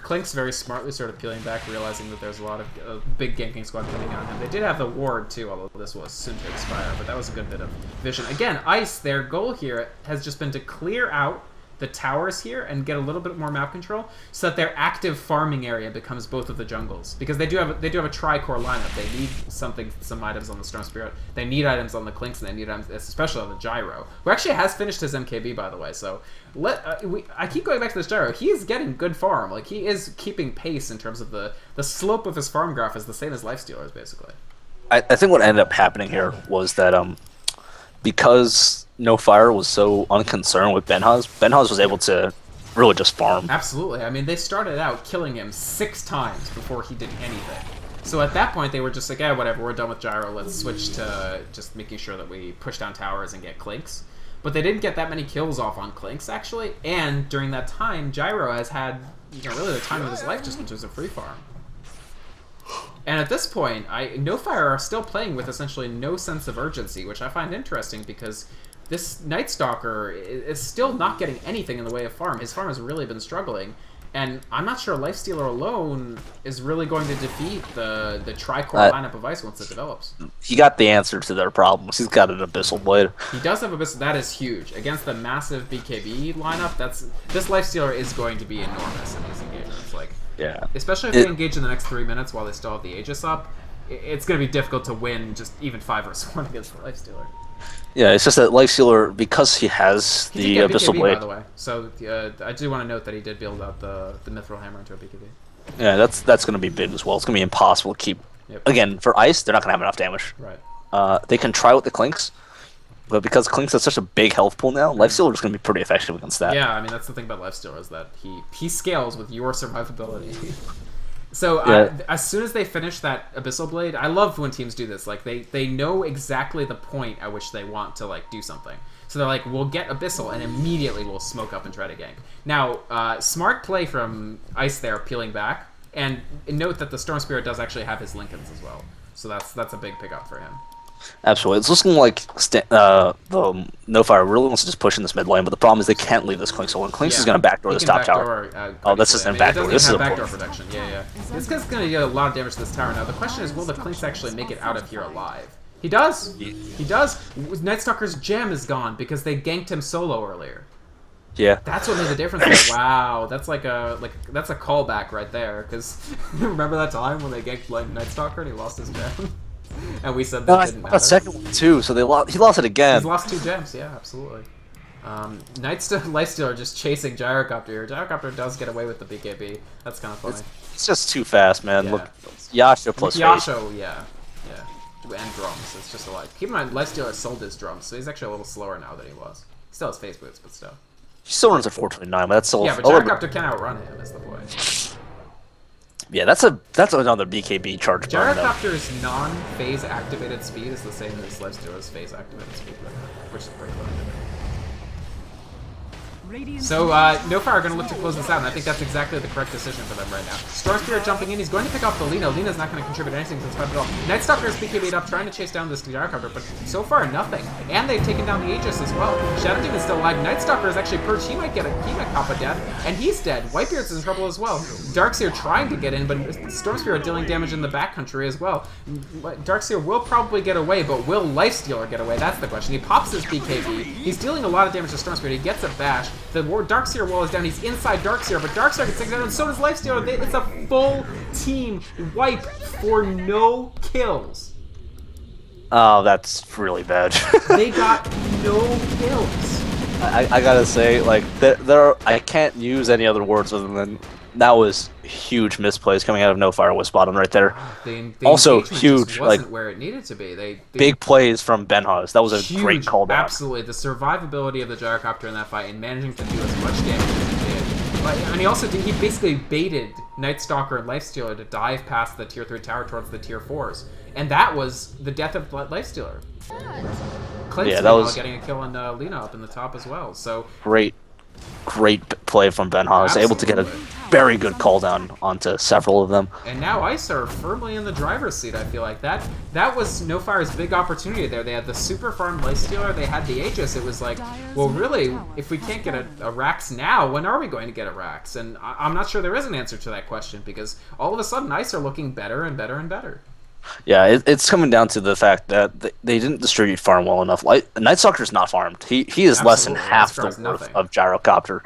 Clink's very smartly started peeling back, realizing that there's a lot of big ganking squad coming on him. They did have the ward too, although this was soon to expire, but that was a good bit of vision. Again, Ice, their goal here has just been to clear out the towers here and get a little bit more map control so that their active farming area becomes both of the jungles, because they do have a tri-core lineup. They need some items on the Storm Spirit, they need items on the Clinks, and they need items especially on the Gyro, who actually has finished his MKB, by the way. So I keep going back to this Gyro. He is getting good farm. Like, he is keeping pace in terms of the slope of his farm graph is the same as Lifestealer's basically. I think what ended up happening here was that because No Fire was so unconcerned with Benhaz was able to really just farm. Absolutely. I mean, they started out killing him 6 times before he did anything. So at that point, they were just like, yeah, whatever, we're done with Gyro. Let's switch to just making sure that we push down towers and get Clinks. But they didn't get that many kills off on Clinks, actually. And during that time, Gyro has had, really the time of his life just in terms of free farm. And at this point, No Fire are still playing with essentially no sense of urgency, which I find interesting because this Night Stalker is still not getting anything in the way of farm. His farm has really been struggling, and I'm not sure Lifestealer alone is really going to defeat the tri-core lineup of Ice once it develops. He got the answer to their problems. He's got an Abyssal Blade. He does have Abyssal. That is huge. Against the massive BKB lineup, this Lifestealer is going to be enormous in these engagements. Like, yeah. Especially if they engage in the next 3 minutes while they still have the Aegis up, it's going to be difficult to win just even 5 versus 1 against the Lifestealer. Yeah, it's just that Lifestealer, because he has the Abyssal Blade. By the way, so I do want to note that he did build out the Mithril Hammer into a BKB. Yeah, that's going to be big as well. It's going to be impossible to keep. Yep. Again, for Ice, they're not going to have enough damage. Right. They can try with the Clinks, but because Clinks has such a big health pool now, Lifestealer is going to be pretty effective against that. Yeah, I mean, that's the thing about Lifestealer is that he scales with your survivability. So as soon as they finish that Abyssal Blade, I love when teams do this. Like, they know exactly the point at which they want to, like, do something. So they're like, we'll get Abyssal, and immediately we'll smoke up and try to gank. Now, smart play from Ice there, peeling back, and note that the Storm Spirit does actually have his Lincolns as well. So that's a big pickup for him. Absolutely. It's looking like the No Fire really wants to just push in this mid lane, but the problem is they can't leave this Clinks alone. Clinks is going to backdoor this top tower. Oh, that's just in backdoor. This is a backdoor protection. Yeah. This guy's going to do a lot of damage to this tower. Now, the question is, will the Clinks actually make it out of here alive? He does. He does. Night Stalker's gem is gone because they ganked him solo earlier. Yeah. That's what made the difference there. Wow, that's that's a callback right there. Because remember that time when they ganked Night Stalker and he lost his gem? And we said that didn't matter. A second one too, so he lost it again. He's lost 2 gems, yeah, absolutely. Lifestealer just chasing Gyrocopter here. Gyrocopter does get away with the BKB. That's kind of funny. It's just too fast, man. Yeah. Look, Yasha plus Yasha, yeah. And drums. It's just a lot. Keep in mind, Lifestealer sold his drums, so he's actually a little slower now than he was. He still has phase boots, but still. He still runs at 429, but that's still but Gyrocopter can outrun him, is the point. Yeah, that's another BKB charge. Gyrocopter's non-phase activated speed is the same as Lifestealer's phase activated speed, which is pretty funny. So, No Fire are going to look to close this out, and I think that's exactly the correct decision for them right now. Storm Spirit jumping in, he's going to pick off the Lina. Lina's not going to contribute anything to this fight at all. Night Stalker is BKB'd up, trying to chase down this Gyrocopter, but so far, nothing. And they've taken down the Aegis as well. Shadow Demon's still alive. Night Stalker is actually purged. He might cop a death, and he's dead. Whitebeard's in trouble as well. Darkseer trying to get in, but Storm Spirit dealing damage in the backcountry as well. Darkseer will probably get away, but will Lifestealer get away? That's the question. He pops his BKB. He's dealing a lot of damage to Storm Spirit. He gets a bash. The Darkseer wall is down. He's inside Darkseer, but Darkseer gets taken down, and so does Lifestealer. It's a full team wipe for no kills. Oh, that's really bad. They got no kills. I gotta say, like, I can't use any other words other than that was huge misplays coming out of No Fire Wisp Bottom right there. The also huge, just wasn't where it needed to be. They big plays from Benhaz. That was a great call down. Absolutely, the survivability of the Gyrocopter in that fight and managing to do as much damage as he did. And he also he basically baited Night Stalker and Lifestealer to dive past the tier 3 tower towards the tier 4s, and that was the death of Lifestealer. Clint's that was getting a kill on Lina up in the top as well. So great great play from Ben Haas, able to get a very good call down onto several of them. And now Ice are firmly in the driver's seat, I feel like. That was No Fire's big opportunity there. They had the super farm Lifestealer, they had the Aegis. It was like, well, really, if we can't get a Rax now, when are we going to get a Rax? And I'm not sure there is an answer to that question, because all of a sudden Ice are looking better and better and better. Yeah, it's coming down to the fact that they didn't distribute farm well enough. Night Stalker's not farmed. He is Absolutely. less than half the worth of Gyrocopter.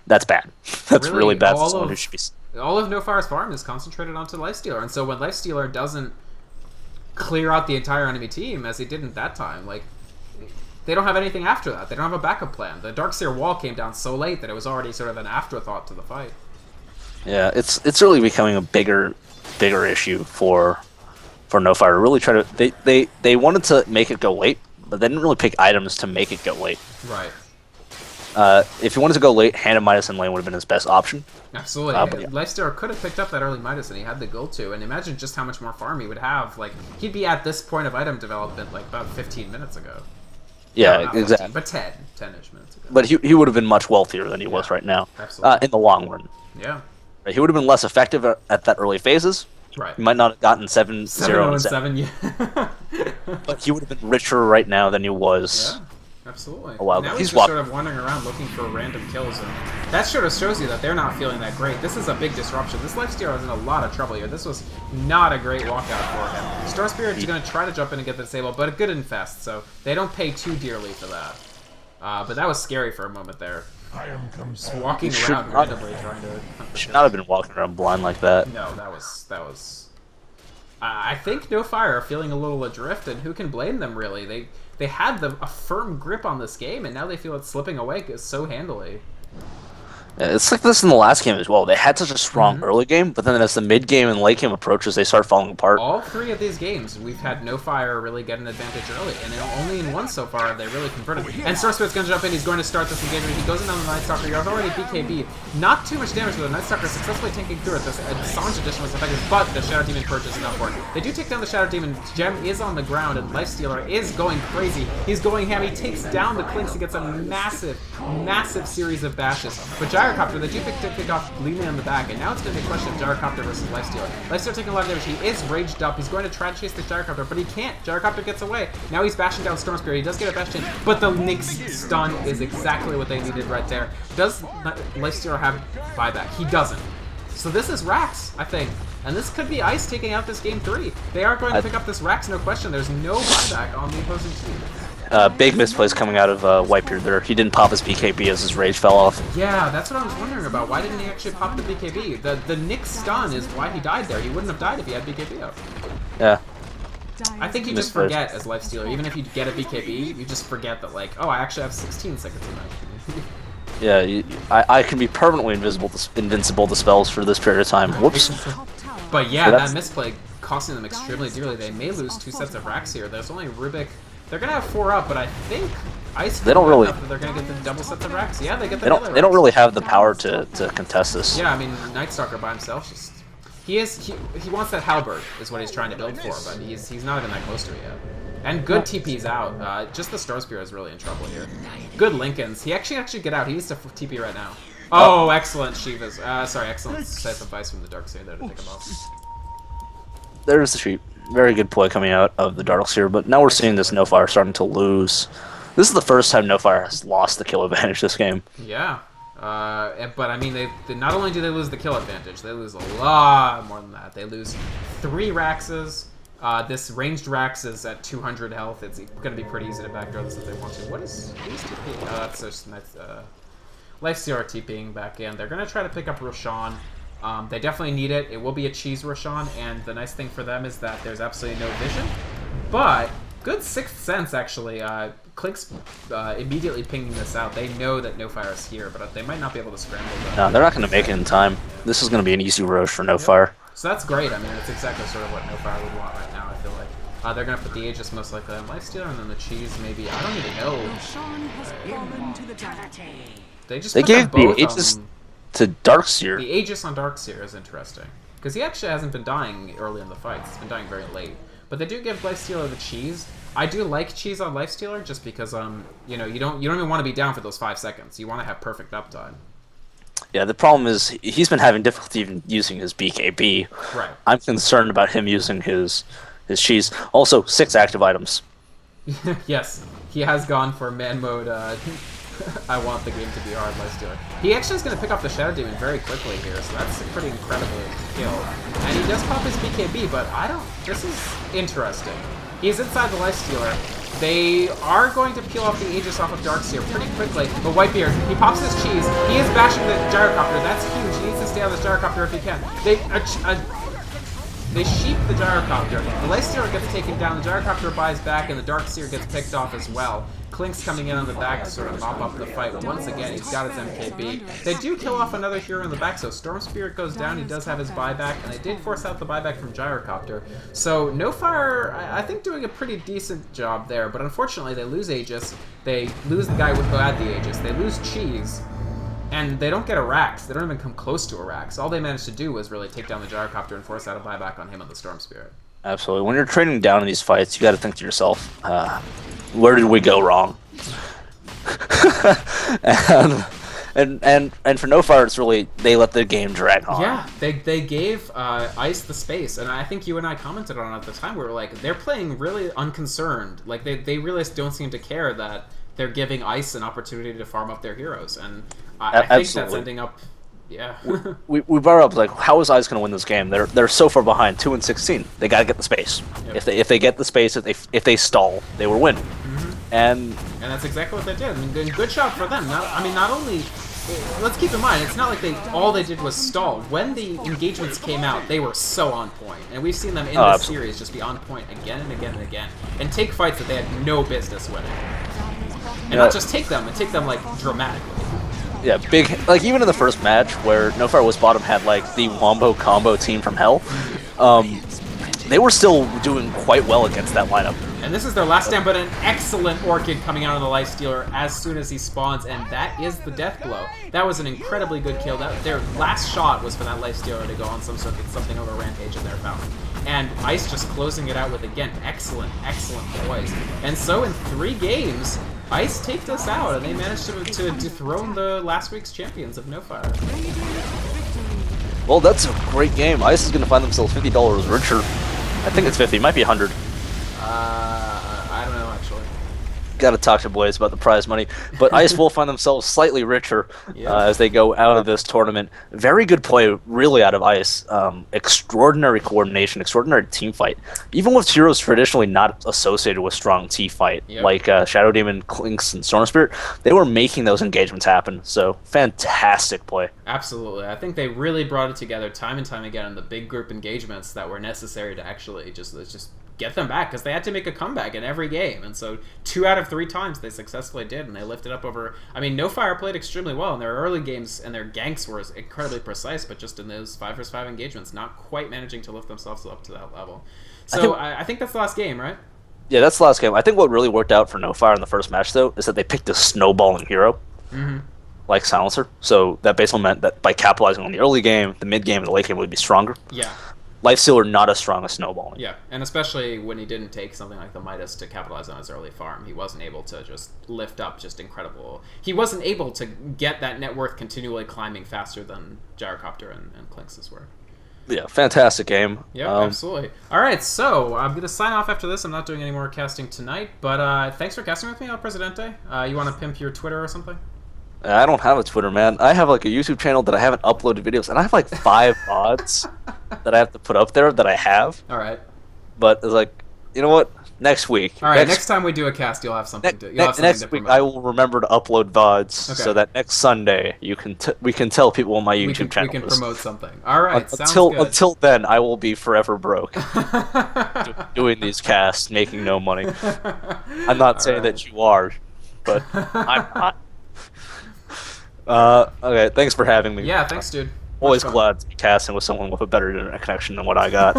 That's bad. That's really bad for someone who should be... All of No Fire's farm is concentrated onto Lifestealer, and so when Lifestealer doesn't clear out the entire enemy team, as he didn't that time, like, they don't have anything after that. They don't have a backup plan. The Darkseer wall came down so late that it was already sort of an afterthought to the fight. Yeah, it's really becoming a bigger issue for No Fire. Really try to they wanted to make it go late, but they didn't really pick items to make it go late. Right. If he wanted to go late, Hand of Midas in lane would have been his best option. Absolutely. Lifestealer could have picked up that early Midas, and he had the goal to. And imagine just how much more farm he would have. Like, he'd be at this point of item development like about 15 minutes ago. Yeah, no, exactly. 15, but 10-ish minutes ago. But he would have been much wealthier than he was right now. Absolutely. In the long run. Yeah. He would have been less effective at that early phases. Right. He might not have gotten 7-0 and 7. Yeah. But he would have been richer right now than he was. Yeah. Absolutely. A while ago. Now he's just sort of wandering around looking for random kills, and that sort of shows you that they're not feeling that great. This is a big disruption. This Lifestealer is in a lot of trouble here. This was not a great walkout for him. Star Spirit's going to try to jump in and get the disable, but a good infest, so they don't pay too dearly for that. But that was scary for a moment there. Just walking around randomly trying to... Should not have been walking around blind like that. No, that was... I think No Fire are feeling a little adrift, and who can blame them, really? They had a firm grip on this game, and now they feel it's slipping away so handily. It's like this in the last game as well. They had such a strong early game, but then as the mid game and late game approaches, they start falling apart. All three of these games, we've had No Fire really get an advantage early, and only in one so far have they really converted. And Star Spirit's going to jump in. He's going to start this engagement. He goes in on the Night Stalker. You have already BKB. Not too much damage, but the Night Stalker successfully tanking through it. This Sange edition was effective, but the Shadow Demon Purge is enough for it. They do take down the Shadow Demon. Gem is on the ground, and Lifestealer is going crazy. He's going ham. He takes down the Clinks. He gets a massive, massive series of bashes. But Gyrocopter, they do pick off Leland on the back, and now it's going to be a question of Gyrocopter versus Lifestealer. Lifestealer taking a lot of damage. He is raged up. He's going to try to chase the Gyrocopter, but he can't. Gyrocopter gets away. Now he's bashing down Storm Spirit. He does get a bash in, but the Nyx stun is exactly what they needed right there. Does Lifestealer have buyback? He doesn't. So this is Rax, I think. And this could be Ice taking out this game 3. They are going to pick up this Rax, no question. There's no buyback on the opposing team. Big misplays coming out of Whitebeard there. He didn't pop his BKB as his rage fell off. Yeah, that's what I was wondering about. Why didn't he actually pop the BKB? The Nyx stun is why he died there. He wouldn't have died if he had BKB up. Yeah. I think you just forget as Lifestealer. Even if you get a BKB, you just forget that, like, oh, I actually have 16 seconds in Yeah, I can be permanently invincible to spells for this period of time. Whoops. But yeah, that misplay costing them extremely dearly. They may lose 2 sets of Rax here. There's only Rubik. They're gonna have 4 up, but I think Ice. They don't really. They're gonna get the double sets of Rax. Yeah, they get the. They don't really have the power to contest this. Yeah, I mean, Night Stalker by himself just. He wants that halberd is what he's trying to build for, but he's not even that close to it yet. And good TP's out. Just the Star Spear is really in trouble here. Good Lincolns. He actually get out. He needs to TP right now. Oh, excellent Shiva's. Sorry, excellent set of advice from the Darkseer there to take him off. There's the sheep. Very good play coming out of the Darkseer, but now we're seeing this No Fire starting to lose. This is the first time No Fire has lost the kill advantage this game. Yeah. But I mean, they not only do they lose the kill advantage, they lose a lot more than that. They lose 3 Raxes. This ranged Rax is at 200 health. It's going to be pretty easy to backdoor this if they want to. What is TPing? Oh, that's just nice. Lifestealer TPing back in. They're going to try to pick up Roshan. They definitely need it. It will be a cheese Roshan, and the nice thing for them is that there's absolutely no vision. But good 6th sense, actually. Clink's immediately pinging this out. They know that No Fire is here, but they might not be able to scramble them. No, they're not going to make it in time. This is going to be an easy Roche for No Fire. So that's great. I mean, it's exactly sort of what No Fire would want right now, I feel like. They're going to put the Aegis most likely on Lifestealer, and then the cheese maybe. I don't even know. They gave the Aegis to Darkseer. The Aegis on Darkseer is interesting. Because he actually hasn't been dying early in the fights. He's been dying very late. But they do give Lifestealer the cheese. I do like cheese on Lifestealer just because you know, you don't even want to be down for those 5 seconds. You want to have perfect uptime. Yeah, the problem is he's been having difficulty even using his BKB. Right. I'm concerned about him using his cheese. Also, 6 active items. Yes, he has gone for man mode. I want the game to be hard, let's do it. He actually is going to pick up the Shadow Demon very quickly here, so that's a pretty incredible kill. And he does pop his BKB, but I don't... This is interesting. He's inside the Lifestealer. They are going to peel off the Aegis off of Darkseer pretty quickly, but Whitebeard, he pops his cheese. He is bashing the Gyrocopter. That's huge. He needs to stay on this Gyrocopter if he can. They sheep the Gyrocopter. The Lifestealer gets taken down, the Gyrocopter buys back, and the Darkseer gets picked off as well. Klink's coming in on the back to sort of mop up the fight. Once again, he's got his MKB. They do kill off another hero in the back, so Storm Spirit goes down. He does have his buyback, and they did force out the buyback from Gyrocopter. So Nofire, I think, doing a pretty decent job there, but unfortunately they lose Aegis. They lose the guy who had the Aegis. They lose Cheese. And they don't get a Rax. They don't even come close to a Rax. All they managed to do was really take down the Gyrocopter and force out a buyback on him and the Storm Spirit. Absolutely. When you're trading down in these fights, you got to think to yourself, where did we go wrong? and for Nofire, it's really, they let the game drag on. Yeah, they gave Ice the space, and I think you and I commented on it at the time. We were like, they're playing really unconcerned. Like, they really don't seem to care that they're giving Ice an opportunity to farm up their heroes, and I think that's ending up... Yeah. we brought up, like, how is Ice going to win this game? They're so far behind, 2-16. They got to get the space. Yep. If they get the space, if they stall, they will win. And that's exactly what they did. I mean, good job for them. Not only... Let's keep in mind, it's not like all they did was stall. When the engagements came out, they were so on point. And we've seen them in this series just be on point again and again and again. And take fights that they had no business winning. And not just take them, and take them, like, dramatically. Yeah, big... Like, even in the first match, where Nofire was bottom had, like, the Wombo combo team from hell, they were still doing quite well against that lineup. And this is their last stand, but an excellent Orchid coming out of the Lifestealer as soon as he spawns, and that is the death blow. That was an incredibly good kill. Their last shot was for that Lifestealer to go on something of a rampage in their fountain. And Ice just closing it out with, again, excellent poise. And so in 3 games, Ice takes us out, and they managed to dethrone the last week's champions of Nofire. Well, that's a great game. Ice is going to find themselves $50 richer. I think it's 50. It might be 100. I don't know, actually. Got to talk to Blaze about the prize money. But Ice will find themselves slightly richer as they go out of this tournament. Very good play, really, out of Ice. Extraordinary coordination, extraordinary team fight. Even with heroes traditionally not associated with strong team fight, like Shadow Demon, Klinks, and Storm Spirit, they were making those engagements happen. So, fantastic play. Absolutely. I think they really brought it together time and time again in the big group engagements that were necessary to actually just get them back, because they had to make a comeback in every game, and so 2 out of 3 times they successfully did, and they lifted up over... I mean, Nofire played extremely well in their early games, and their ganks were incredibly precise, but just in those 5 vs 5 engagements, not quite managing to lift themselves up to that level. So I think that's the last game, right? Yeah, that's the last game. I think what really worked out for Nofire in the first match, though, is that they picked a snowballing hero, like Silencer, so that basically meant that by capitalizing on the early game, the mid game, and the late game would be stronger. Yeah. Lifestealer not as strong as snowballing. Yeah, and especially when he didn't take something like the Midas to capitalize on his early farm, he wasn't able to just lift up just incredible... He wasn't able to get that net worth continually climbing faster than Gyrocopter and Klinks' were. Yeah, fantastic game. Yeah, absolutely. All right, so I'm going to sign off after this. I'm not doing any more casting tonight, but thanks for casting with me, El Presidente. You want to pimp your Twitter or something? I don't have a Twitter, man. I have like a YouTube channel that I haven't uploaded videos, and I have like 5 VODs that I have to put up there that I have. All right. But it's like, you know what? Next week. All right, next time we do a cast, you'll have something to. Next week, I will remember to upload VODs so that next Sunday we can tell people on my YouTube channel. We can promote something. All right, sounds good. Until then, I will be forever broke doing these casts, making no money. I'm not saying that you are, but I'm not. Okay, thanks for having me. Yeah, thanks, dude. Always glad to be casting with someone with a better internet connection than what I got.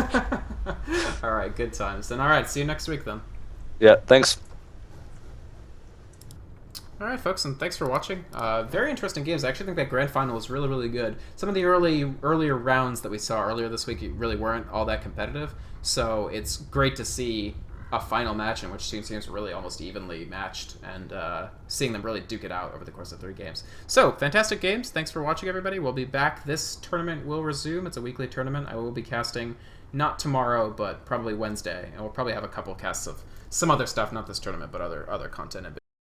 All right, good times. Then all right, see you next week then. Yeah, thanks. All right, folks, and thanks for watching. Very interesting games. I actually think that grand final was really, really good. Some of the earlier rounds that we saw earlier this week really weren't all that competitive, so it's great to see a final match in which two teams were really almost evenly matched, and seeing them really duke it out over the course of 3 games. So, fantastic games. Thanks for watching, everybody. We'll be back. This tournament will resume. It's a weekly tournament. I will be casting not tomorrow, but probably Wednesday, and we'll probably have a couple casts of some other stuff, not this tournament, but other content in